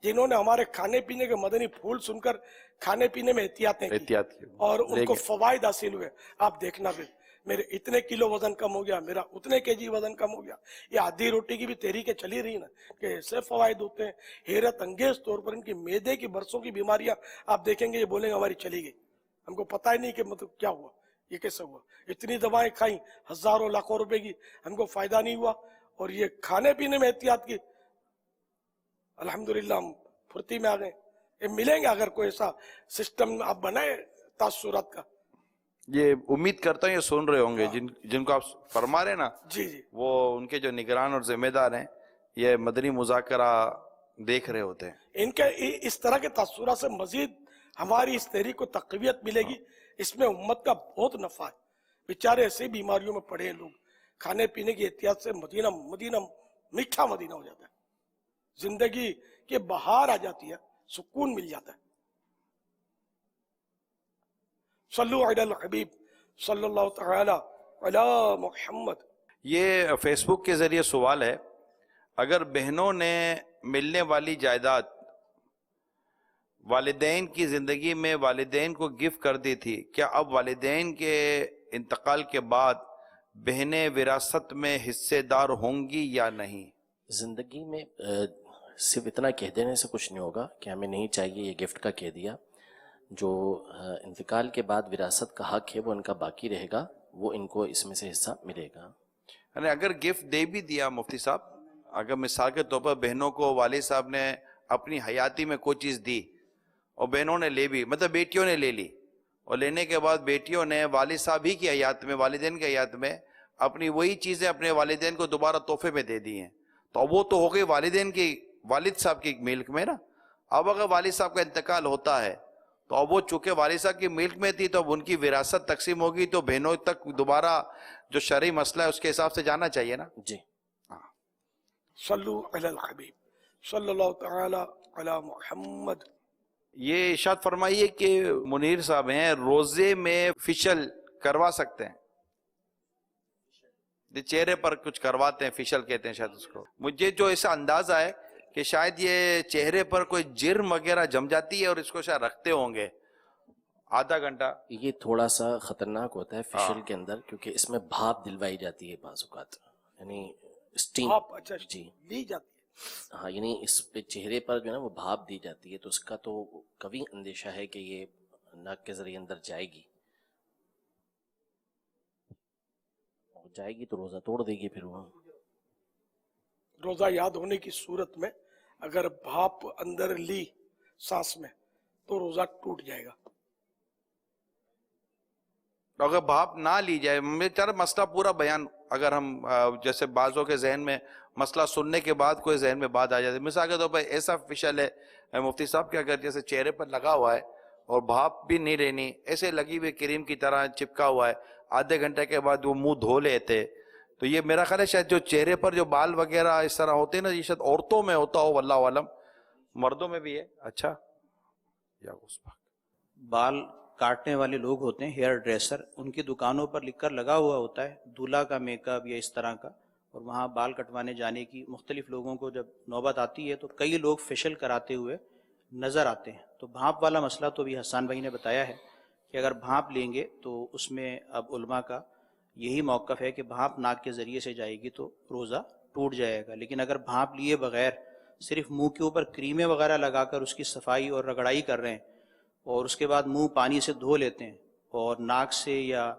जिन्होंने हमारे खाने पीने के मदनी फूल सुनकर खाने पीने में एहतियातें की और उनको फवायद हासिल हुए। आप देखना फिर मेरे इतने किलो वजन कम हो गया, मेरा उतने केजी वजन कम हो गया। ये आधी रोटी की भी तहरीकें चली रही ना कि ऐसे फवायद होते हैं। हैरत अंगेज तौर पर इनकी मैदे की बरसों की बीमारियां आप देखेंगे, ये बोलेंगे हमारी चली गई, हमको पता ही नहीं कि मतलब क्या हुआ, ये कैसे हुआ। इतनी दवाएं खाई हजारों लाखों रुपए की, हमको फायदा नहीं हुआ। और ये खाने पीने में एहतियात की, अल्हम्दुलिल्लाह हम फुर्ती में आ गए। ये मिलेंगे अगर कोई ऐसा सिस्टम आप बनाए तासुरात का। ये उम्मीद करता हूँ ये सुन रहे होंगे जिनको आप फरमा रहे ना, जी जी, वो उनके जो निगरान और जिम्मेदार हैं ये मदनी मुज़ाकरा देख रहे होते हैं। इनके इस तरह के तासुरात से मजीद हमारी इस तहरीक को तक़वियत मिलेगी। इसमें उम्मत का बहुत नफा है। बेचारे ऐसे बीमारियों में पड़े हैं लोग, खाने पीने की एहतियात से मदीना मदीना मीठा मदीना हो जाता है, जिंदगी के बहार आ जाती है, सुकून मिल जाता है। सल्लु अलल हबीब सल्लल्लाहु तआला अला मुहम्मद। ये फेसबुक के जरिए सवाल है, अगर बहनों ने मिलने वाली जायदाद वालिदैन की जिंदगी में वालिदैन को गिफ्ट कर दी थी, क्या अब वालिदैन के इंतकाल के बाद बहनें विरासत में हिस्सेदार होंगी या नहीं? जिंदगी में सिर्फ इतना कह देने से कुछ नहीं होगा कि हमें नहीं चाहिए, ये गिफ्ट का कह दिया। जो इंतकाल के बाद विरासत का हक है वो इनका बाकी रहेगा, वो इनको इसमें से हिस्सा मिलेगा। यानी अगर गिफ्ट दे भी दिया मुफ्ती साहब, अगर मिसाल के तौर पर बहनों को वालिद साहब ने अपनी हयाती में कोई चीज़ दी और बहनों ने ले भी, मतलब बेटियों ने ले ली, और लेने के बाद बेटियों ने वालिद साहब ही की हयात में, वालिदैन की हयात में अपनी वही चीज़ें अपने वालिदैन को दोबारा तोहफे में दे दी हैं, तो वो तो हो गई वालिदैन की, वालिद साहब की मिल्क में ना। अब अगर वालिद साहब का इंतकाल होता है तो अब वो चूंकि वालिद साहब की मिल्क में थी तो अब उनकी विरासत तकसीम होगी, तो बहनों तक दोबारा जो शरई मसला है उसके हिसाब से जाना चाहिए ना जी। सल्लु अलल हबीब सल्लल्लाहु तआला अला मुहम्मद। ये इरशाद फरमाइए कि मुनीर साहब हैं, रोजे में फेशियल करवा सकते हैं? चेहरे पर कुछ करवाते हैं, फेशियल कहते हैं शायद उसको। मुझे जो ऐसा अंदाजा है कि शायद ये चेहरे पर कोई जिर्म वगैरह जम जाती है और इसको शायद रखते होंगे आधा घंटा। ये थोड़ा सा खतरनाक होता है फेशियल के अंदर, क्योंकि इसमें भाप दिलवाई जाती है बाज़-औक़ात, यानी स्टीम। अच्छा जी ली जाती है। हाँ, यानी इस पे चेहरे पर जो है ना वो भाप दी जाती है, तो उसका तो कभी अंदेशा है कि ये नाक के जरिए अंदर जाएगी, तो रोजा तोड़ देगी फिर वो। रोजा याद होने की सूरत में अगर भाप अंदर ली सांस में तो रोजा टूट जाएगा। अगर भाप ना ली जाए, बेचारा मसला पूरा बयान, अगर हम जैसे बाजों के जहन में मसला सुनने के बाद कोई जहन में बात आ जाती है, मिसाल के तौर पर ऐसा फेशियल है मुफ्ती साहब कि अगर जैसे चेहरे पर लगा हुआ है और भाप भी नहीं लेनी, ऐसे लगी हुई क्रीम की तरह चिपका हुआ है, आधे घंटे के बाद वो मुंह धो लेते, तो ये मेरा ख्याल है शायद जो चेहरे पर जो बाल वगैरह इस तरह होते हैं ना, ये शायद औरतों में होता हो, वल्लाहु आलम, मर्दों में भी है। अच्छा, या उस बाल काटने वाले लोग होते हैं, हेयर ड्रेसर, उनकी दुकानों पर लिखकर लगा हुआ होता है दूल्हा का मेकअप या इस तरह का, اور وہاں بال کٹوانے جانے کی مختلف لوگوں کو جب نوبت آتی ہے تو کئی لوگ فیشل کراتے ہوئے نظر آتے ہیں. تو بھانپ والا مسئلہ تو ابھی حسان بھائی نے بتایا ہے کہ اگر بھانپ لیں گے تو اس میں اب علماء کا یہی موقف ہے کہ بھانپ ناک کے ذریعے سے جائے گی تو روزہ ٹوٹ جائے گا. لیکن اگر بھانپ لیے بغیر صرف منہ کے اوپر کریمیں وغیرہ لگا کر اس کی صفائی اور رگڑائی کر رہے ہیں اور اس کے بعد منہ پانی سے دھو لیتے ہیں اور ناک سے یا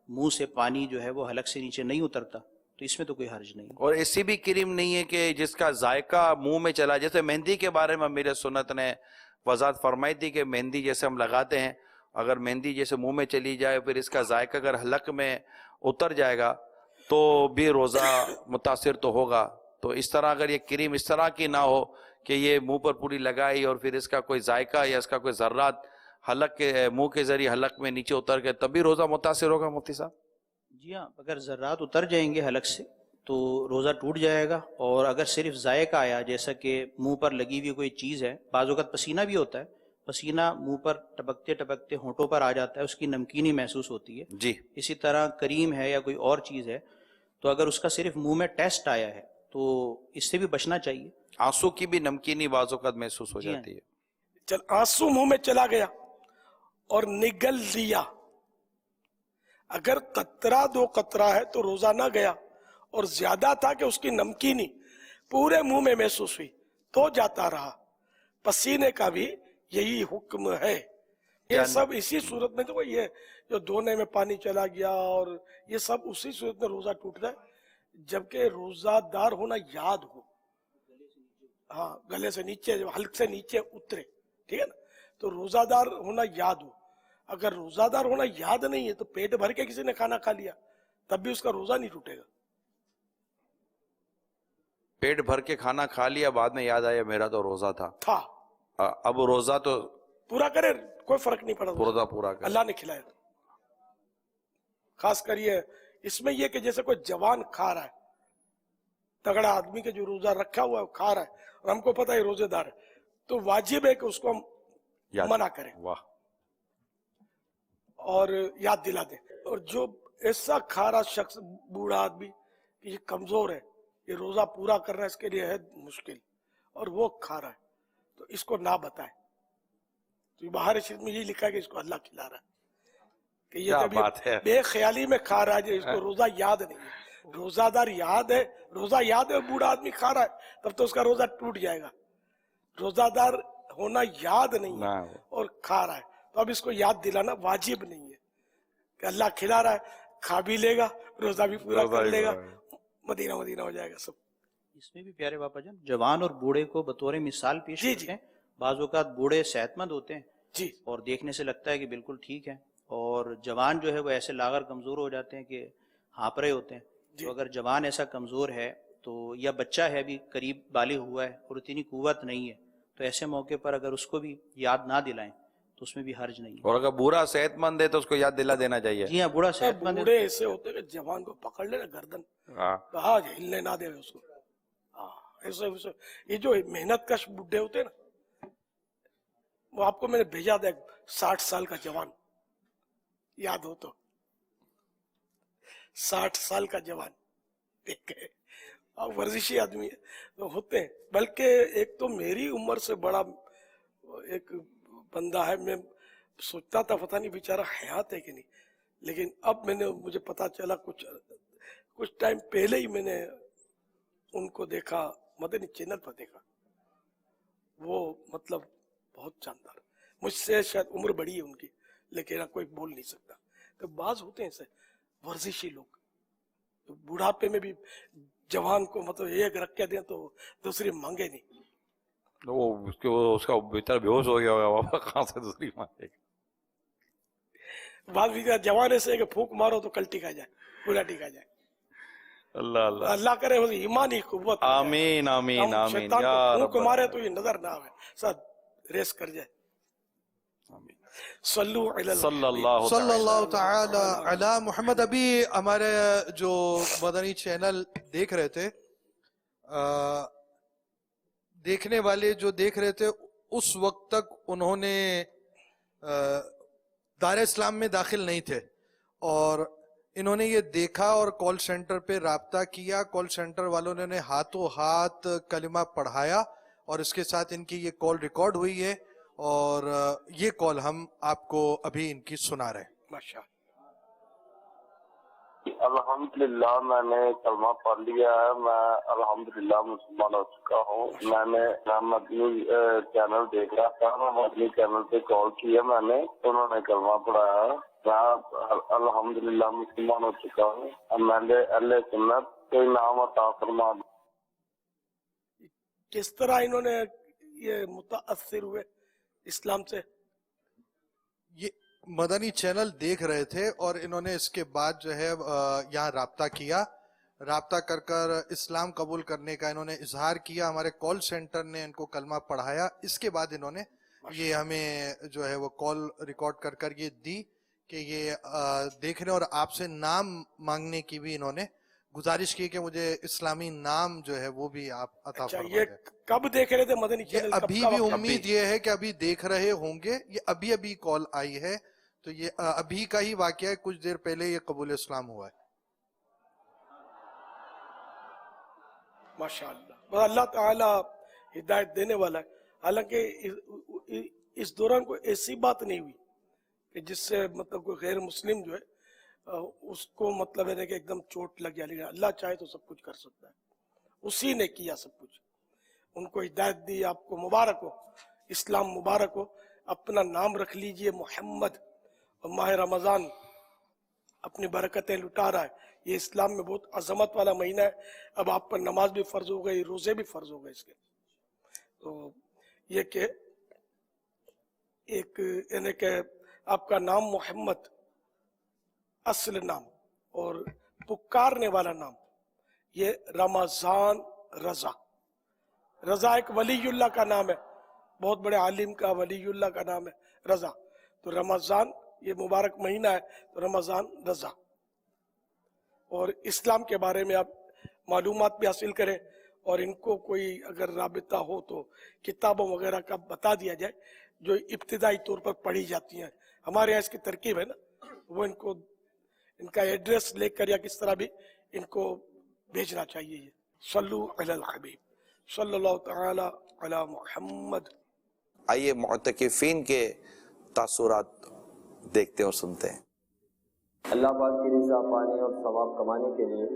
منہ سے پانی جو ہے وہ حلق سے نیچے نہیں اترتا تو اس میں تو کوئی حرج نہیں. اور ایسی بھی کریم نہیں ہے کہ جس کا ذائقہ منہ میں چلا. جیسے مہندی کے بارے میں امیر سنت نے وضاحت فرمائی تھی کہ مہندی جیسے ہم لگاتے ہیں اگر مہندی جیسے منہ میں چلی جائے پھر اس کا ذائقہ اگر حلق میں اتر جائے گا تو بھی روزہ متاثر تو ہوگا. تو اس طرح اگر یہ کریم اس طرح کی نہ ہو کہ یہ منہ پر پوری لگائی اور پھر اس کا کوئی ذائقہ یا اس کا کوئی ذرات حلق کے منہ کے ذریعے حلق میں نیچے اتر گئے تب بھی روزہ متاثر ہوگا مفتی صاحب؟ جی ہاں، اگر ذرات اتر جائیں گے حلق سے تو روزہ ٹوٹ جائے گا. اور اگر صرف ذائقہ آیا جیسا کہ منہ پر لگی ہوئی کوئی چیز ہے، بعض اوقات پسینہ بھی ہوتا ہے، پسینہ منہ پر ٹپکتے ٹپکتے ہونٹوں پر آ جاتا ہے، اس کی نمکینی محسوس ہوتی ہے جی. اسی طرح کریم ہے یا کوئی اور چیز ہے تو اگر اس کا صرف منہ میں ٹیسٹ آیا ہے تو اس سے بھی بچنا چاہیے. آنسو کی بھی نمکینی بعض اوقات محسوس ہو جاتی ہے. چل آنسو منہ میں چلا گیا اور نگل لیا، اگر قطرہ دو قطرہ ہے تو روزہ نہ گیا، اور زیادہ تھا کہ اس کی نمکینی پورے منہ میں محسوس ہوئی تو جاتا رہا. پسینے کا بھی یہی حکم ہے. یہ سب اسی صورت میں تو یہ جو دھونے میں پانی چلا گیا اور یہ سب اسی صورت میں روزہ ٹوٹ جائے جبکہ روزہ دار ہونا یاد ہو. ہاں، گلے سے نیچے حلق سے نیچے اترے، ٹھیک ہے نا. تو روزہ دار ہونا یاد ہو. اگر روزہ دار ہونا یاد نہیں ہے تو پیٹ بھر کے کسی نے کھانا کھا لیا تب بھی اس کا روزہ نہیں ٹوٹے گا. پیٹ بھر کے کھانا کھا لیا بعد میں یاد آیا میرا تو روزہ تھا، اب روزہ تو پورا کرے، کوئی فرق نہیں پڑا، روزہ پورا کرے، اللہ نے کھلایا. خاص کر یہ اس میں یہ کہ جیسے کوئی جوان کھا رہا ہے، تگڑا آدمی کے جو روزہ رکھا ہوا ہے وہ کھا رہا ہے اور ہم کو پتا ہے روزے دار ہے تو واجب ہے کہ اس کو ہم منع کریں اور یاد دلا دیں. اور جو ایسا کھا رہا شخص بوڑھا آدمی کہ یہ کمزور ہے، یہ روزہ پورا کرنا اس کے لیے ہے مشکل اور وہ کھا رہا ہے تو اس کو نہ بتائے. تو بہار شریف میں یہ لکھا ہے کہ اس کو اللہ کھلا رہا ہے کہ یہ کبھی بے خیالی میں کھا رہا ہے، اس کو روزہ یاد نہیں ہے. روزہ دار یاد ہے، روزہ یاد ہے، بوڑھا آدمی کھا رہا ہے تب تو اس کا روزہ ٹوٹ جائے گا. روزہ دار ہونا یاد نہیں ہے اور کھا رہا ہے تو اب اس کو یاد دلانا واجب نہیں ہے کہ اللہ کھلا رہا ہے، کھا بھی لے گا، روزہ بھی پورا کر لے گا، مدینہ مدینہ ہو جائے گا سب. اس میں بھی پیارے باپا جان جوان اور بوڑھے کو بطور مثال پیش کرتے ہیں. بعض اوقات بوڑھے صحت مند ہوتے ہیں اور دیکھنے سے لگتا ہے کہ بالکل ٹھیک ہے، اور جوان جو ہے وہ ایسے لاغر کمزور ہو جاتے ہیں کہ ہانپ رہے ہوتے ہیں. تو اگر جوان ایسا کمزور ہے تو یا بچہ ہے ابھی قریب بالغ ہوا ہے اور اتنی قوت نہیں ہے تو ایسے موقع پر اگر اس کو بھی یاد نہ دلائیں تو اس میں بھی حرج نہیں. اور اگر بوڑھا صحت مند ہے تو اس کو یاد دلا دینا چاہیے. جی ہاں، بوڑھا صحت مند ہے. بوڑھے ایسے ہوتے کہ جوان کو پکڑ لے گردن، ہاں ہلنے نہ دے اس کو. ایسے یہ جو محنت کش بڈھے ہوتے ہیں نا، وہ آپ کو میں نے بھیجا تھا 60 سال کا جوان، یاد ہو تو 60 سال کا جوان اور ورزشی آدمی ہوتے ہیں. بلکہ ایک تو میری عمر سے بڑا ایک بندہ ہے، میں سوچتا تھا پتہ نہیں بیچارہ حیات ہے کہ نہیں، لیکن اب مجھے پتا چلا کچھ ٹائم پہلے ہی میں نے ان کو دیکھا، مدنی چینل پر دیکھا. وہ مطلب بہت شاندار، مجھ سے شاید عمر بڑی ہے ان کی لیکن کوئی بول نہیں سکتا. تو بعض ہوتے ہیں ایسے ورزشی لوگ بڑھاپے میں بھی جوان کو مطلب ایک رکھ کے دیں تو دوسری مانگے نہیں، اس کا بہتر بے ہوش ہو گیا ہوگا، کہاں سے دوسری مانگے گا. بعض بھی جوان ایسے کہ پھونک مارو تو کل ٹکا جائے، پورا ٹکا جائے. اللہ اللہ اللہ کرے ایمانی قوت، آمین آمین آمین. شیطان کو پھونک مارے تو یہ نظر نہ آئے، سب ریس کر جائے. صلی اللہ تعالی علی محمد. ابھی ہمارے جو مدنی چینل دیکھ رہے تھے، دیکھنے والے جو دیکھ رہے تھے اس وقت تک انہوں نے دار اسلام میں داخل نہیں تھے، اور انہوں نے یہ دیکھا اور کال سینٹر پہ رابطہ کیا. کال سینٹر والوں نے ہاتھوں ہاتھ کلمہ پڑھایا اور اس کے ساتھ ان کی یہ کال ریکارڈ ہوئی ہے اور یہ کال ہم آپ کو ابھی ان کی سنا رہے ہیں. ماشاء الحمدللہ میں نے کلمہ پڑھ لیا ہے. میں الحمدللہ مسلمان ہو چکا ہوں. میں نے مدنی چینل دیکھ رہا تھا, میں مدنی چینل پہ کال کیا میں نے, انہوں نے کلمہ پڑھایا ہے. میں الحمدللہ مسلمان ہو چکا ہوں. میں نے اہل سنت کوئی نام عطا فرما. کس طرح انہوں نے یہ متاثر ہوئے اسلام سے؟ یہ مدنی چینل دیکھ رہے تھے اور انہوں نے اس کے بعد جو ہے یہاں رابطہ کیا. رابطہ کر کر اسلام قبول کرنے کا انہوں نے اظہار کیا. ہمارے کال سینٹر نے ان کو کلمہ پڑھایا. اس کے بعد انہوں نے یہ ہمیں جو ہے وہ کال ریکارڈ کر کر یہ دی کہ یہ دیکھنے اور آپ سے نام مانگنے کی بھی انہوں نے گزارش کی کہ مجھے اسلامی نام جو ہے وہ بھی آپ عطا فرما دیں. یہ کب دیکھ رہے تھے مدنی چینل؟ ابھی بھی امید یہ ہے کہ ابھی دیکھ رہے ہوں گے. یہ ابھی کال آئی ہے تو یہ ابھی کا ہی واقعہ ہے. کچھ دیر پہلے یہ قبول اسلام ہوا ہے. ماشاءاللہ. اللہ تعالی ہدایت دینے والا ہے. حالانکہ اس دوران کوئی ایسی بات نہیں ہوئی کہ جس سے مطلب کوئی غیر مسلم جو ہے اس کو مطلب ہے کہ ایک دم چوٹ لگ جائے. اللہ چاہے تو سب کچھ کر سکتا ہے. اسی نے کیا سب کچھ. ان کو ہدایت دی. آپ کو مبارک ہو, اسلام مبارک ہو. اپنا نام رکھ لیجئے محمد. اور ماہ رمضان اپنی برکتیں لٹا رہا ہے. یہ اسلام میں بہت عظمت والا مہینہ ہے. اب آپ پر نماز بھی فرض ہو گئی, روزے بھی فرض ہو گئے اس کے. تو یہ کہ ایک یعنی کہ آپ کا نام محمد اصل نام اور پکارنے والا نام, یہ رمضان رضا. رضا ایک ولی اللہ کا نام ہے, بہت بڑے عالم کا ولی اللہ کا نام ہے رضا. تو رمضان یہ مبارک مہینہ ہے, تو رمضان رضا. اور اسلام کے بارے میں آپ معلومات بھی حاصل کریں, اور ان کو کوئی اگر رابطہ ہو تو کتابوں وغیرہ کا بتا دیا جائے جو ابتدائی طور پر پڑھی جاتی ہیں. ہمارے یہاں اس کی ترکیب ہے نا, وہ ان کا ایڈریس لے کر یا کس طرح بھی ان کو بھیجنا چاہیے. صلو علی الحبیب صلی اللہ تعالی علی محمد. آئیے معتکفین کے تاثرات دیکھتے اور سنتے ہیں. اللہ پاک کی رضا پانے اور ثواب کمانے کے لیے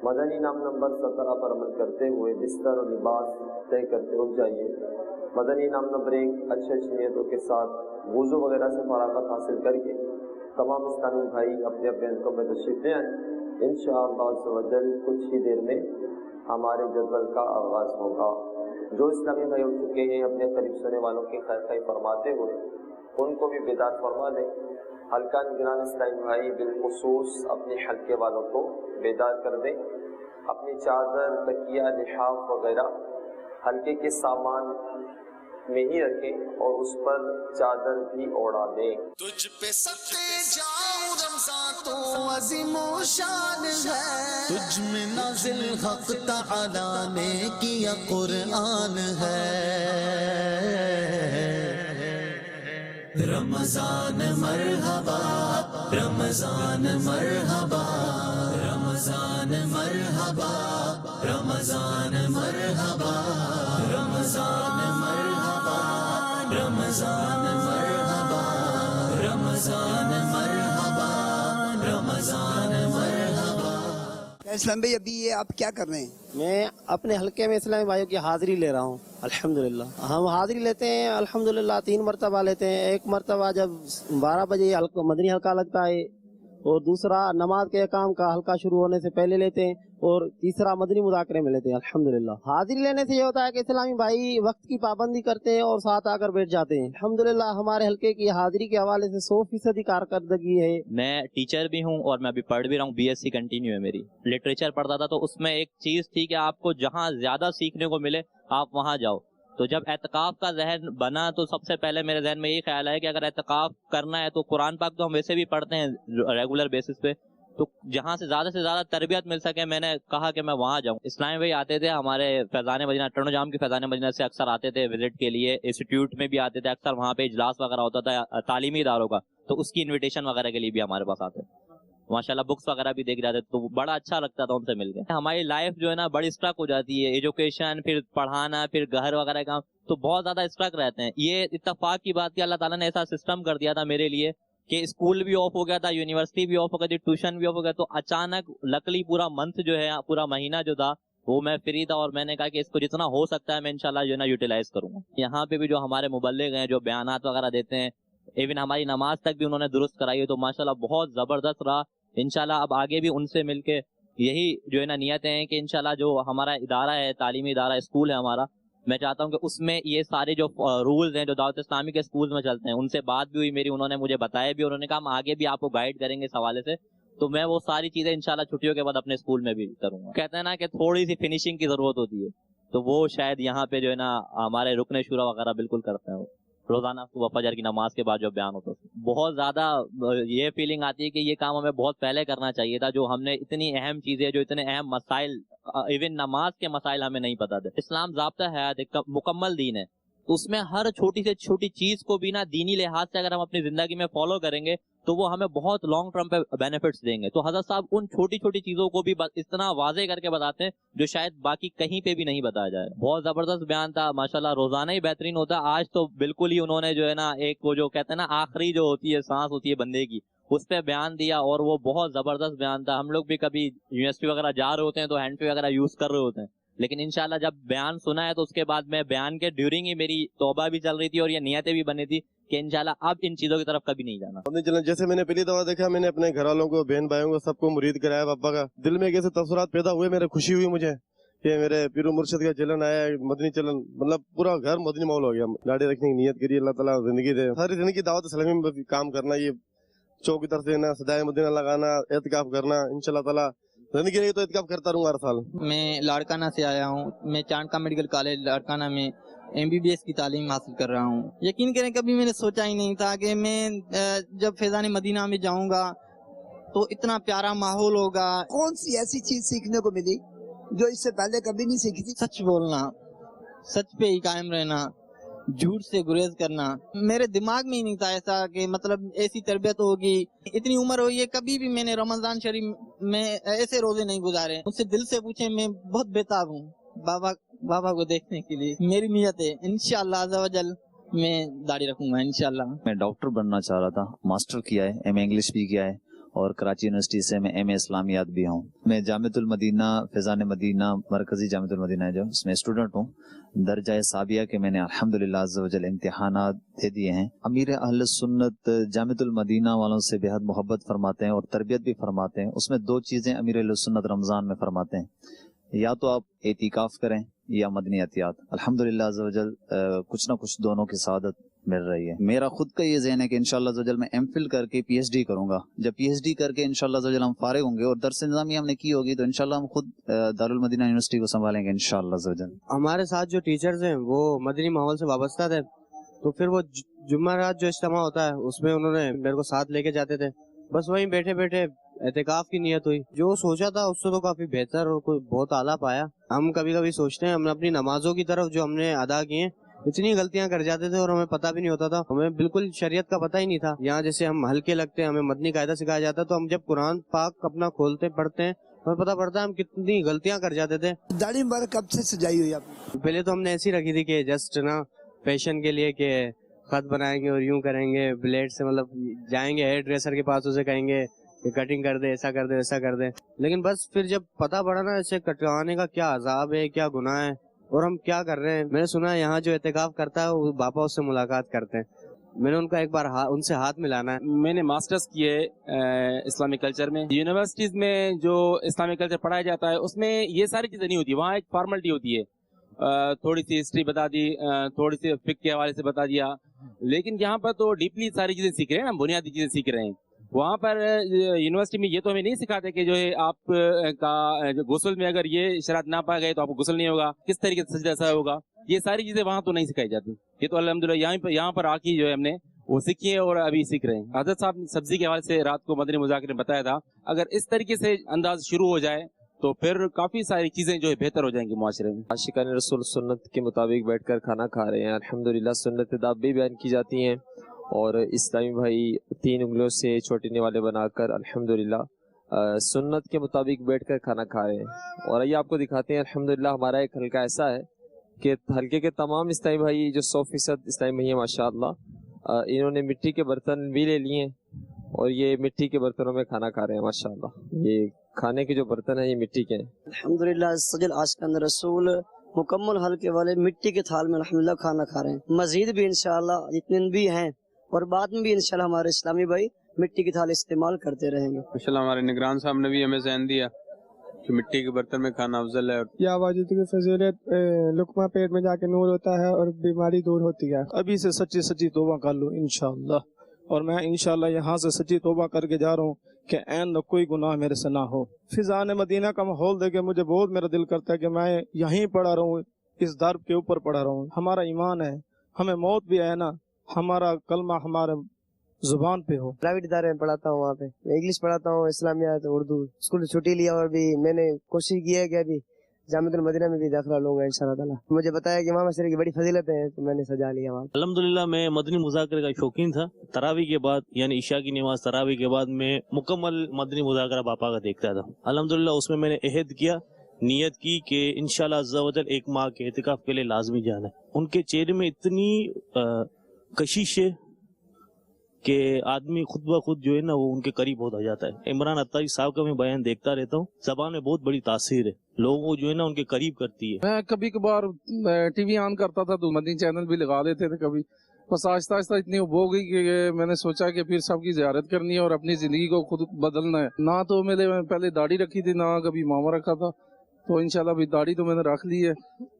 مدنی نام نمبر 17 پر عمل کرتے ہوئے بستر اور لباس طے کرتے اٹھ جائیے. مدنی نام نمبر 1 اچھی نیتوں کے ساتھ وضو وغیرہ سے فراغت حاصل کر کے تمام اسلامی بھائی اپنے اپنے حلقوں میں تشریف لے آئیں. انشاءاللہ عز و جل کچھ ہی دیر میں ہمارے جدول کا آغاز ہوگا. جو اسلامی بھائی اٹھ چکے ہیں اپنے قریب سنے والوں کی خیر خواہی فرماتے ہوئے ان کو بھی بیدار فرما دیں. حلقہ نگران اسلامی بھائی بالخصوص اپنے حلقے والوں کو بیدار کر دیں. اپنی چادر, تکیہ, لحاف وغیرہ حلقے کے سامان میں ہی رکھیں اور اس پر چادر بھی اوڑا دیں. تجھ پہ صدقے جاؤں رمضان تو عظیم و شان ہے, تجھ میں نازل حق تعالی نے کیا قرآن ہے. رمضان مرحبا رمضان مرحبا رمضان مرحبا رمضان مرحبا رمضان مرحبا رمضان مرحبا رمضان مرحبا رمضان مرحبا. اسلام بھائی ابھی یہ آپ کیا کر رہے ہیں؟ میں اپنے حلقے میں اسلامی بھائیوں کی حاضری لے رہا ہوں. الحمدللہ ہم حاضری لیتے ہیں الحمدللہ 3 مرتبہ لیتے ہیں. ایک مرتبہ جب 12 بجے مدنی حلقہ لگتا ہے, اور دوسرا نماز کے احکام کا حلقہ شروع ہونے سے پہلے لیتے ہیں, اور تیسرا مدنی مذاکرے میں لیتے ہیں. الحمدللہ حاضری لینے سے یہ ہوتا ہے کہ اسلامی بھائی وقت کی پابندی کرتے ہیں اور ساتھ آ کر بیٹھ جاتے ہیں. الحمدللہ ہمارے حلقے کی حاضری کے حوالے سے 100% کارکردگی ہے. میں ٹیچر بھی ہوں اور میں ابھی پڑھ بھی رہا ہوں. BSc کنٹینیو ہے میری. لٹریچر پڑھتا تھا تو اس میں ایک چیز تھی کہ آپ کو جہاں زیادہ سیکھنے کو ملے آپ وہاں جاؤ. تو جب اعتکاف کا ذہن بنا تو سب سے پہلے میرے ذہن میں یہی خیال ہے کہ اگر اعتکاف کرنا ہے تو قرآن پاک تو ہم ویسے بھی پڑھتے ہیں ریگولر بیسس پہ, تو جہاں سے زیادہ تربیت مل سکے میں نے کہا کہ میں وہاں جاؤں. اسلامی بھائی آتے تھے ہمارے فیضان مدینہ, ٹرنو جام کی فیضان مدینہ سے اکثر آتے تھے وزٹ کے لیے. انسٹیٹیوٹ میں بھی آتے تھے اکثر, وہاں پہ اجلاس وغیرہ ہوتا تھا تعلیمی اداروں کا, تو اس کی انویٹیشن وغیرہ کے لیے بھی ہمارے پاس آتے. माशाल्लाह बुक्स वगैरह भी देख जाते, तो बड़ा अच्छा लगता था उनसे मिलकर। हमारी लाइफ जो है ना बड़ी स्ट्रक हो जाती है, एजुकेशन, फिर पढ़ाना, फिर घर वगैरह का, तो बहुत ज्यादा स्ट्रक रहते हैं। ये इत्तेफाक की बात कि अल्लाह ताला ने ऐसा सिस्टम कर दिया था मेरे लिए कि स्कूल भी ऑफ हो गया था, यूनिवर्सिटी भी ऑफ हो गई थी, ट्यूशन भी ऑफ हो गया, तो अचानक लकली पूरा मंथ जो है, पूरा महीना जो था वो मैं फ्री था, और मैंने कहा कि इसको जितना हो सकता है मैं इंशाल्लाह जो है ना यूटिलाइज करूंगा। यहाँ पे भी जो हमारे मुबल्लिग हैं जो बयानात वगैरह देते हैं, इवन हमारी नमाज तक भी उन्होंने दुरुस्त कराई है, तो माशाल्लाह बहुत जबरदस्त रहा। इंशाल्लाह अब आगे भी उनसे मिलके यही जो है ना नियतें हैं कि इंशाल्लाह जो हमारा इदारा है, तालीमी इदारा स्कूल है हमारा, मैं चाहता हूँ कि उसमें ये सारे जो रूल्स हैं जो दावत इस्लामी के स्कूल में चलते हैं, उनसे बात भी हुई मेरी, उन्होंने मुझे बताया भी, उन्होंने कहा हम आगे भी आपको गाइड करेंगे इस हवाले से, तो मैं वो सारी चीजें इंशाल्लाह छुट्टियों के बाद अपने स्कूल में भी करूंगा। कहते हैं ना कि थोड़ी सी फिनिशिंग की जरूरत होती है, तो वो शायद यहाँ पे जो है ना हमारे रुकने शुरा वगैरह बिल्कुल करते हैं। रोजाना सुबह फजर की नमाज के बाद जो बयान होता है, बहुत ज्यादा ये फीलिंग आती है कि ये काम हमें बहुत पहले करना चाहिए था, जो हमने इतनी अहम चीजें, जो इतने अहम मसाइल, इवन नमाज के मसाइल हमें नहीं पता थे। इस्लाम ज़ाब्ता हयात एक मुकम्मल दीन है, तो उसमें हर छोटी से छोटी चीज को भी ना दीनी लिहाज से अगर हम अपनी जिंदगी में फॉलो करेंगे तो वो हमें बहुत लॉन्ग टर्म पे बेनिफिट्स देंगे। तो हजरत साहब उन छोटी छोटी चीजों को भी इतना वाजे करके बताते हैं जो शायद बाकी कहीं पे भी नहीं बताया जाए। बहुत जबरदस्त बयान था माशाल्लाह, रोजाना ही बेहतरीन होता है। आज तो बिल्कुल ही उन्होंने जो है ना एक वो जो कहते हैं ना आखिरी जो होती है सांस होती है बंदे की, उस पर बयान दिया, और वो बहुत जबरदस्त बयान था। हम लोग भी कभी यूनिवर्सिटी वगैरह जा रहे होते हैं तो हैंड फ्री वगैरह यूज कर रहे होते हैं, लेकिन इंशाल्लाह जब बयान सुना है तो उसके बाद में बयान के ड्यूरिंग ही मेरी तौबा भी चल रही थी और ये नियतें भी बनी थी कि इंशाल्लाह अब इन चीजों की तरफ कभी नहीं जाना। जैसे मैंने पहली दफा देखा, मैंने अपने घर वालों को, बहन भाइयों को, सबको मुरीद कराया पापा का, दिल में कैसे तसुरात पैदा हुए, मेरे खुशी हुई मुझे कि मेरे पीरू मुर्शिद का चलन आया, मदनी चलन, मतलब पूरा घर मदनी माहौल हो गया। दाढ़ी रखने की नियत करी, अल्लाह ताला जिंदगी दे, सारी जिंदगी दावत इस्लामी में काम करना, ये चौक की तरफ देना, सदाए मदीना लगाना, एहतिकाफ करना, इंशाल्लाह ताला जिंदगी रही तो एहतिकाफ करता रहूंगा हर साल। मैं लाड़काना से आया हूँ, मैं चांदका मेडिकल कॉलेज लाड़काना में MBBS की तालीम हासिल कर रहा हूँ। यकीन करें कभी मैंने सोचा ही नहीं था कि मैं जब फैजान मदीना में जाऊंगा तो इतना प्यारा माहौल होगा। कौन सी ऐसी चीज सीखने को मिली जो इससे पहले कभी नहीं सीखी थी? सच बोलना, सच पे ही कायम रहना, झूठ से गुरेज करना। मेरे दिमाग में ही नहीं था ऐसा कि मतलब ऐसी तरबियत होगी। इतनी उम्र हुई है, कभी भी मैंने रमजान शरीफ में ऐसे रोजे नहीं गुजारे। मुझसे दिल से पूछे, मैं बहुत बेताब हूँ बाबा को देखने के लिए। मेरी नियत है इंशाअल्लाह अज़्ज़ा वजल मैं दाढ़ी रखूंगा इंशाअल्लाह। मैं डॉक्टर बनना चाह रहा था, मास्टर किया है, MA इंग्लिश भी किया है, और कराची यूनिवर्सिटी से मैं MA इस्लामियात भी हूँ। मैं जामिअतुल मदीना, फैज़ान मदीना, मरकजी जामिअतुल मदीना है जो, उसमें स्टूडेंट हूँ। दर्जा साबिया के मैंने अल्हम्दुलिल्लाह अज़्ज़ा वजल इम्तिहानात दे दिए हैं। अमीर अहल सुन्नत जामिअतुल मदीना वालों से बेहद मोहब्बत फरमाते हैं और तरबियत भी फरमाते हैं। उसमें दो चीज़ें अमीर अहल सुन्नत रमज़ान में फरमाते हैं, या तो आप एतिकाफ करें या मदनी अतियात। अल्हम्दुलिल्लाह अज़्ज़ा वजल कुछ ना कुछ दोनों की सआदत मिल रही है। मेरा खुद का ये ज़हन है कि इंशाअल्लाह अज़्ज़ा वजल मैं MPhil करके PhD करूंगा। जब PhD करके इंशाअल्लाह अज़्ज़ा वजल हम फारिग होंगे और दर्स निज़ामी हमने की होगी तो इंशाअल्लाह हम खुद दारुल मदीना यूनिवर्सिटी को संभालेंगे इंशाअल्लाह अज़्ज़ा वजल। हमारे साथ जो टीचर्स हैं वो मदनी माहौल से वाबस्ता थे, तो फिर वो जुम्मरात जो इज्तिमा होता है उसमें उन्होंने मेरे को साथ लेके जाते थे। बस वहीं बैठे बैठे एहतिकाफ की नियत हुई, जो सोचा था उससे तो काफी बेहतर और कोई बहुत आला पाया। हम कभी कभी सोचते हैं, हमने अपनी नमाजों की तरफ जो हमने अदा किए इतनी गलतियां कर जाते थे और हमें पता भी नहीं होता था, हमें बिल्कुल शरीयत का पता ही नहीं था। यहाँ जैसे हम हल्के लगते हैं, हमें मदनी कायदा सिखाया जाता है, तो हम जब कुरान पाक अपना खोलते पढ़ते हैं हमें पता पड़ता है हम कितनी गलतियां कर जाते थे। दाढ़ी मुबारक कब से सजाई हुई आपने? पहले तो हमने ऐसी रखी थी कि जस्ट ना फैशन के लिए कि खत बनाएंगे और यूं करेंगे ब्लेड से, मतलब जाएंगे हेयर ड्रेसर के पास, उसे कहेंगे कि कटिंग कर दे, ऐसा कर दे, वैसा कर दे। लेकिन बस फिर जब पता पड़ा ना इसे कटवाने का क्या अजाब है, क्या गुनाह है और हम क्या कर रहे हैं। मैंने सुना है यहाँ जो एहतिकाफ करता है वो बापा उससे मुलाकात करते हैं। मैंने उनका एक बार उनसे हाथ मिलाना है। मैंने मास्टर्स किए इस्लामिक कल्चर में। यूनिवर्सिटीज में जो इस्लामिक कल्चर पढ़ाया जाता है उसमें ये सारी चीजें नहीं होती, वहाँ एक फॉर्मेलिटी होती है। थोड़ी सी हिस्ट्री बता दी, थोड़ी सी फिक्र के हवाले से बता दिया, लेकिन यहाँ पर तो डीपली सारी चीजें सीख रहे हैं, हम बुनियादी चीजें सीख रहे हैं। वहाँ पर यूनिवर्सिटी में ये तो हमें नहीं सिखाते कि जो है आप का जो गुस्ल में अगर ये शरात ना पा गए तो आपको गुस्ल नहीं होगा, किस तरीके से सजदा ऐसा होगा, ये सारी चीजें वहाँ तो नहीं सिखाई जाती। ये तो अल्हम्दुलिल्लाह यहाँ पर आके जो है हमने वो सीखी है और अभी सीख रहे हैं। हज़रत साहब ने सब्जी के हवाले से रात को मदनी मुज़ाकिर में बताया था, अगर इस तरीके से अंदाज शुरू हो जाए तो फिर काफी सारी चीजें जो है बेहतर हो जाएंगी मुआशरे में। आशिकान रसूल सुन्नत के मुताबिक बैठकर खाना खा रहे हैं, अल्हम्दुलिल्लाह सुन्नत दाब भी बयान की जाती हैं और इस्लामी भाई 3 उंगलियों से छोटने वाले बनाकर अल्हम्दुलिल्लाह सुन्नत के मुताबिक बैठकर खाना खा रहे हैं। और आइए आपको दिखाते हैं, अल्हम्दुलिल्लाह हमारा एक हल्का ऐसा है कि हल्के के तमाम इस्लामी भाई जो 100% इस्लामी भाई हैं माशाअल्लाह, इन्होंने मिट्टी के बर्तन भी ले लिए और ये मिट्टी के बर्तनों में खाना खा रहे हैं माशाअल्लाह। ये खाने के जो बर्तन हैं ये मिट्टी के हैं। अल्हम्दुलिल्लाह सजल आशिकान रसूल मुकम्मल हल्के वाले मिट्टी के थाल में अल्हम्दुलिल्लाह खाना खा रहे हैं। मजीद भी इंशाअल्लाह जितने भी हैं और बाद में भी इंशाअल्लाह हमारे इस्लामी भाई मिट्टी की थाल इस्तेमाल करते रहेंगे। माशाअल्लाह हमारे निगरान साहब ने भी हमें ज़हन दिया कि मिट्टी के बर्तन में खाना अफजल है। या वाजिद की फजीलत, लुकमा पेट में जाके नूर होता है और बीमारी दूर होती है। अभी से सच्ची सच्ची तौबा कर लूँ इंशाअल्लाह, और मैं इंशाअल्लाह यहाँ से सच्ची तौबा करके जा रहा हूँ कि ऐन कोई गुनाह मेरे से ना हो। फिजान मदीना का माहौल देखे मुझे बहुत मेरा दिल करता है कि मैं यहीं पड़ा रहूँ, इस दर के ऊपर पड़ा रहूँ। हमारा ईमान है, हमें मौत भी है ना, हमारा कलमा हमारे जुबान पे हो। प्राइवेट इदारे में पढ़ाता हूँ, वहाँ पे इंग्लिश पढ़ाता हूँ, इस्लामियात, उर्दू। स्कूल से छुट्टी लिया और भी मैंने कोशिश की है कि अभी जामिअतुल मदीना में भी दाखिला लूंगा इंशाअल्लाह ताला। मुझे बताया कि इमाम शरीफ की बड़ी फजीलत है तो मैंने सजा लिया वहाँ। अल्हम्दुलिल्लाह मैं मदनी मुज़ाकरे का शौकीन था। तरावी के बाद यानी इशा की नमाज तरावी के बाद मैं मुकम्मल मदनी मुज़ाकरा पापा का देखता था। अल्हम्दुलिल्लाह उसमें मैंने अहद किया, नियत की कि इंशाअल्लाह अज़्ज़ा वजल एक माह के एतिकाफ के लिए लाजमी जाना है। उनके चेहरे में इतनी कशिश है कि आदमी खुद ब खुद जो है ना वो उनके करीब होता जाता है। इमरान अत्तारी साहब का मैं बयान देखता रहता हूँ, ज़बान में बहुत बड़ी तासीर है, लोगों को जो है ना उनके करीब करती है। मैं कभी कभार टीवी ऑन करता था तो मदनी चैनल भी लगा देते थे कभी, बस आहिस्ता आहिस्ता इतनी हो गई कि मैंने सोचा कि फिर सबकी ज़ियारत करनी है और अपनी ज़िंदगी को खुद बदलना है। ना तो मैंने पहले दाढ़ी रखी थी, ना कभी इमामा रखा था, तो इंशाल्लाह भी दाढ़ी तो मैंने रख ली है,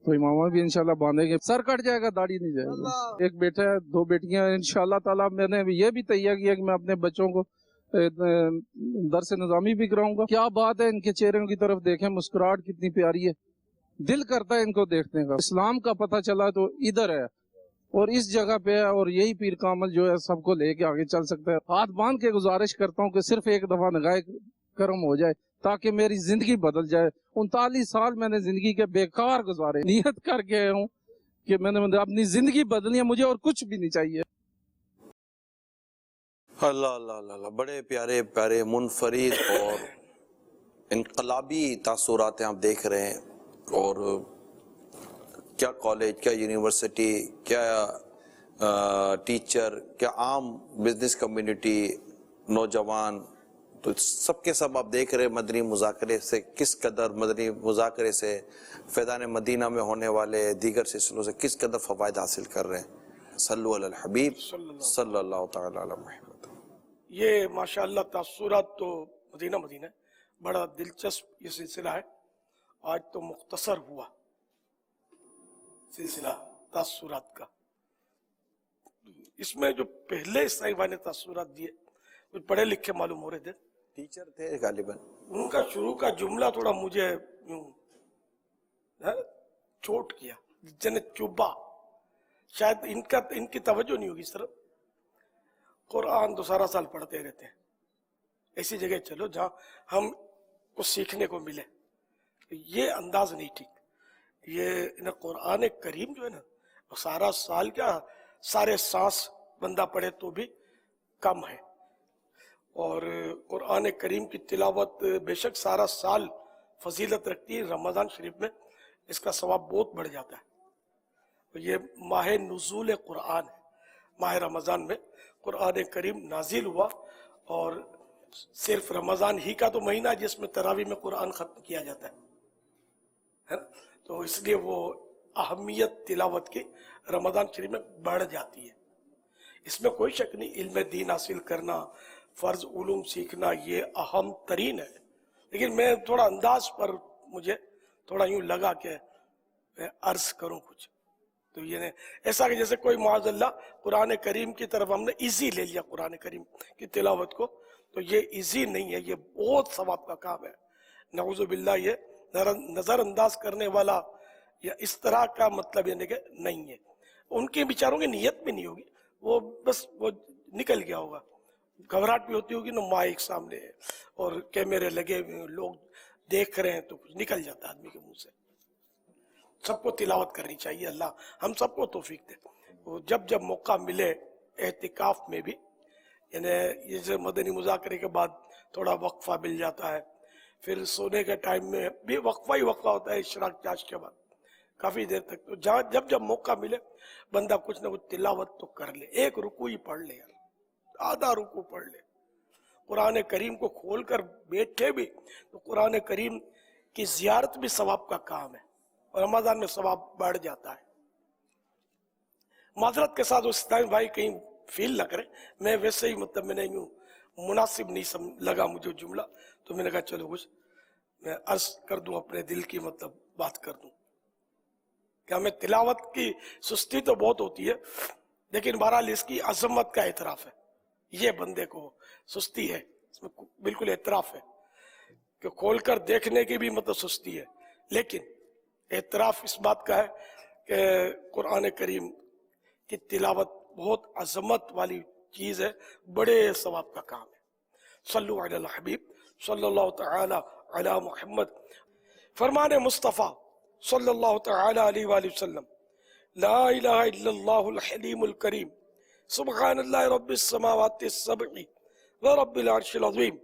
तो इमामा भी इंशाल्लाह बांधेंगे। सर कट जाएगा, दाढ़ी नहीं जाएगी। एक बेटा है, 2 बेटियां हैं। इंशाल्लाह ताला मैंने ये भी तैयार किया कि मैं अपने बच्चों को दर्स निज़ामी भी कराऊंगा। क्या बात है, इनके चेहरों की तरफ देखें, मुस्कुराहट कितनी प्यारी है, दिल करता है इनको देखने का। इस्लाम का पता चला तो इधर है और इस जगह पे है, और यही पीर कामल जो है सबको लेके आगे चल सकता है। हाथ बांध के गुजारिश करता हूँ कि सिर्फ एक दफा निगाह करम हो जाए ताकि मेरी जिंदगी बदल जाए। 39 साल मैंने जिंदगी के बेकार गुजारे, नियत करके आया हूँ कि मैंने अपनी जिंदगी बदलनी है, मुझे और कुछ भी नहीं चाहिए। अल्लाह अल्लाह अल्लाह, बड़े प्यारे प्यारे मुनफरिद और इनकलाबी तासुरात आप देख रहे हैं। और क्या कॉलेज, क्या यूनिवर्सिटी, क्या टीचर, क्या आम बिजनेस कम्युनिटी, नौजवान, तो सबके सब आप देख रहे हैं मदनी मुज़ाकरे से किस कदर, मदनी मुज़ाकरे से फैज़ान मदीना में होने वाले दीगर सिलसिलों से किस कदर फ़वाइद हासिल कर रहे हैं। सल्लु अलल हबीब सल्लल्लाहु तआला अलैहि मुहम्मद। ये माशाअल्लाह तासुरात तो मदीना मदीना बड़ा दिलचस्प ये सिलसिला है। आज तो मुख्तसर हुआ सिलसिला तासुरात का। इसमें जो पहले साहिबा ने तासुरात दिए कुछ पढ़े लिखे मालूम हो रहे थे, टीचर थे गालिबन। उनका शुरू का जुमला थोड़ा मुझे चोट किया, जने चुबा, शायद इनकी तवज्जो नहीं होगी इस तरफ। कुरान तो सारा साल पढ़ते रहते हैं, ऐसी जगह चलो जहाँ हम कुछ सीखने को मिले। ये अंदाज नहीं ठीक। ये कुरान करीम जो है ना, सारा साल क्या सारे सांस बंदा पढ़े तो भी कम है। और कुरान करीम की तिलावत बेशक सारा साल फजीलत रखती है, रमज़ान शरीफ में इसका सवाब बहुत बढ़ जाता है। तो ये माह नुज़ूल कुरान है, माह रमज़ान में कुरान करीम नाजिल हुआ, और सिर्फ रमज़ान ही का तो महीना जिसमें तरावी में कुरान ख़त्म किया जाता है ना, तो इसलिए वो अहमियत तिलावत की रमज़ान शरीफ में बढ़ जाती है। इसमें कोई शक नहीं, इल्म दीन हासिल करना, फ़र्ज उलूम सीखना ये अहम तरीन है। लेकिन मैं थोड़ा अंदाज पर मुझे थोड़ा यूँ लगा कि अर्ज करूँ कुछ, तो ये ऐसा कि जैसे कोई माज़अल्लाह कुरान करीम की तरफ हमने इजी ले लिया कुरान करीम की तिलावत को, तो ये इजी नहीं है, ये बहुत सवाब का काम है। नऊज़ु बिल्लाह, ये नज़रअंदाज करने वाला या इस तरह का मतलब यानी कि नहीं है। उनके बेचारों की नीयत भी नहीं होगी, वो बस वो निकल गया होगा। घबराहट भी होती होगी ना, माइक सामने है और कैमरे लगे हुए, लोग देख रहे हैं, तो कुछ निकल जाता है आदमी के मुंह से। सबको तिलावत करनी चाहिए, अल्लाह हम सबको तौफीक दे। जब जब मौका मिले एहतिकाफ में भी यानी ये जो मदनी मुज़ाकरे के बाद थोड़ा वक्फा मिल जाता है, फिर सोने के टाइम में भी वक्फा ही वक्फा होता है इशराक चाश के बाद काफी देर तक। तो जहाँ जब जब मौका मिले बंदा कुछ ना कुछ तिलावत तो कर ले, एक रुकू ही पढ़ ले यार, आधा रुकू पढ़ ले। कुरान करीम को खोल कर बैठे भी तो कुरान करीम की जियारत भी सवाब का काम है और रमजान में सवाब बढ़ जाता है। माजरत के साथ उस्ताद भाई कहीं फील लग रहे, मैं वैसे ही मतलब मैंने यूं मुनासिब नहीं लगा मुझे जुमला, तो मैंने कहा चलो कुछ मैं अर्ज कर दूं, अपने दिल की मतलब बात कर दूं। क्या हमें तिलावत की सुस्ती तो बहुत होती है, लेकिन बहरहाल इसकी अजमत का एतराफ है। ये बंदे को सुस्ती है, इसमें बिल्कुल एतराफ है कि खोल कर देखने की भी मतलब सुस्ती है, लेकिन एतराफ इस बात का है कि कुरान करीम की तिलावत बहुत अजमत वाली चीज है, बड़े सवाब का काम है। सल्लु अला हबीब सल्लल्लाहु तआला अला मुहम्मद। फरमाने मुस्तफ़ा सल्लल्लाहु तआला अलैहि वसल्लम, ला इलाहा इल्लल्लाहुल हलीमुल करीम सुब्हानल्लाहि रब्बिस समावाति सब'i व रब्बिल अर्शिल अज़ीम।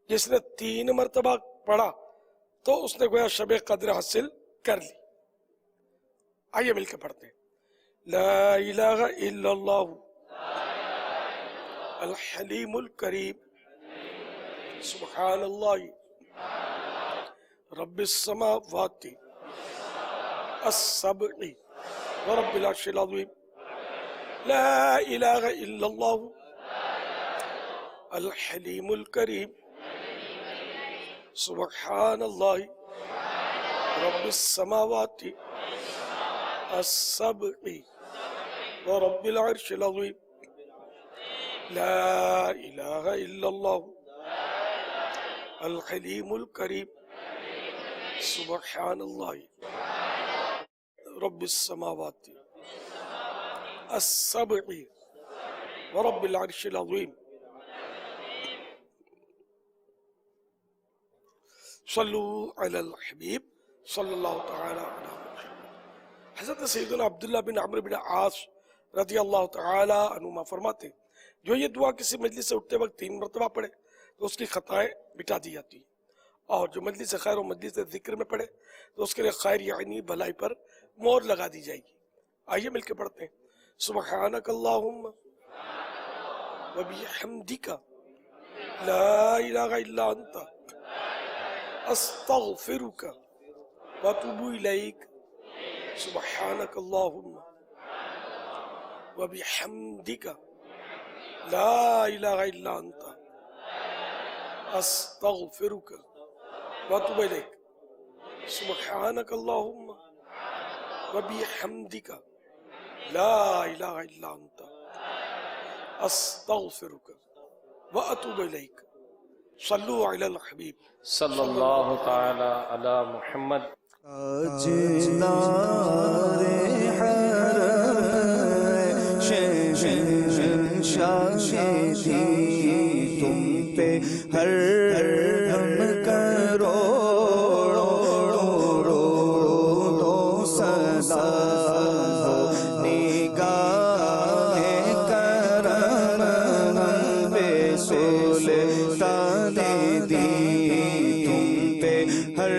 जिसने 3 मरतबा पढ़ा तो उसने गोया शब कद्र हासिल कर ली। आइए मिलकर पढ़ते हैं। ला इलाहा इल्लल्लाहु अल हलीमुल करीम सुब्हानल्लाहि रब्बिस समावाति as-sab'i व रब्बिल अर्शिल अज़ीम। ला इलाहा इल्लल्लाहु अल हलीमुल करीम सुब्हानल्लाहि रब्बिस समावाति as-sab'i व रब्बिल अर्शिल अज़ीम। ला इलाहा इल्लल्लाहु अल हलीमुल करीम सुब्हानल्लाहि रब्बिस समावाति as-sab'i व रब्बिल अर्शिल अज़ीम। सल्लु अलल हबीब सल्लल्लाहु तआला अलैहि वसल्लम। हज़रत सैयदना अब्दुल्लाह बिन अम्र बिन आस रज़ियल्लाहु तआला अन्हुमा फरमाते, जो ये दुआ किसी मजलिस से उठते वक्त 3 मरतबा पढ़े तो उसकी खताएं मिटा दी जाती है, और जो मजलिस खैर और मजलिस जिक्र में पढ़े तो उसके लिए खैर यानी भलाई पर मोहर लगा दी जाएगी। आइए मिलकर पढ़ते हैं। सुब्हानक अल्लाहुम्मा व बिहम्दिका ला इलाहा इल्ला अंता अस्तगफिरुका व अतूबु इलैक। सुब्हानक अल्लाहुम्मा व बिहम्दिका ला इलाहा इल्ला अंता अस्तगफिरुका व अतूबु इलैक। सुब्हानक अल्लाहुम्मा व बिहम्दिका ला इलाहा इल्ला अंता अस्तगफिरुका व अतूबु इलैक। सल्लु अलल हबीब सल्लल्लाहु तआला अला मुहम्मद। तुम पे हर हम करो रो सदा निगाहे करम पे सुल्ताने दी। तुम पे हर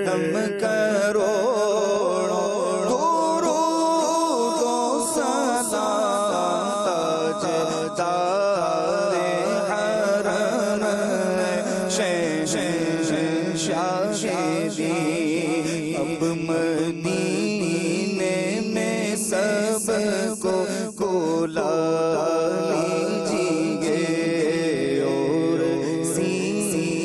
हम करो अब मदीने में सबको बुला लीजिए और सीने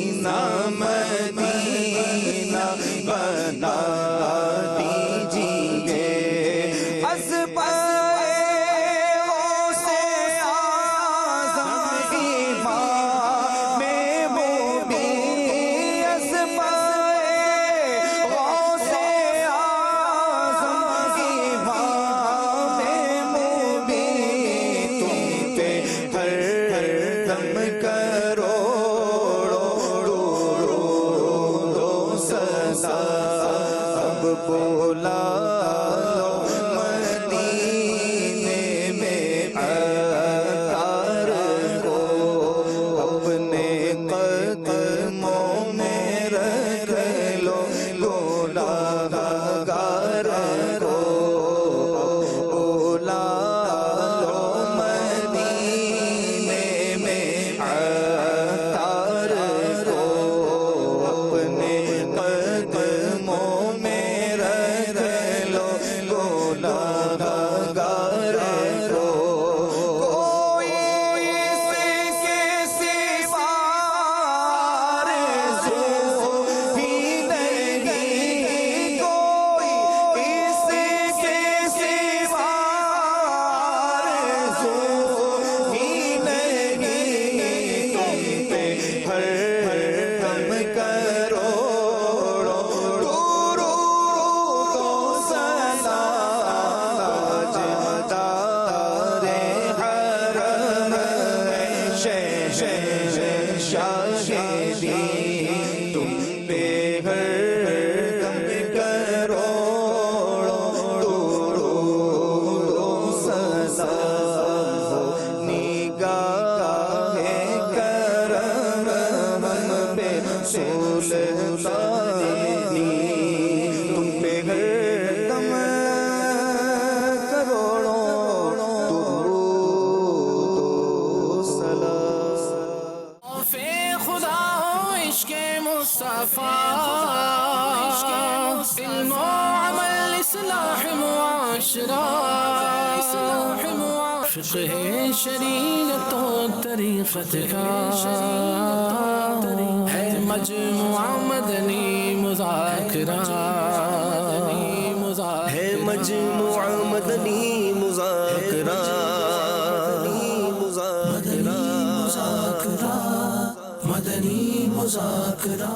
शहशादी तुम पे हर दम करोड़ों दुरूद सलाम निगाहे करम हम पे सुल्तानी तुम पे हर दम करोड़ों दुरूद सलाम खुदा हो इश्क़े मुस्तफ़ा इल्म अमल इस्लाह मुआशरा फ़िक़्ह शरीयत और तरीक़त का है मजमुआ मदनी मुज़ाकरा है मजमुआ मदनी मुज़ाकरा मदनी मुज़ाकरा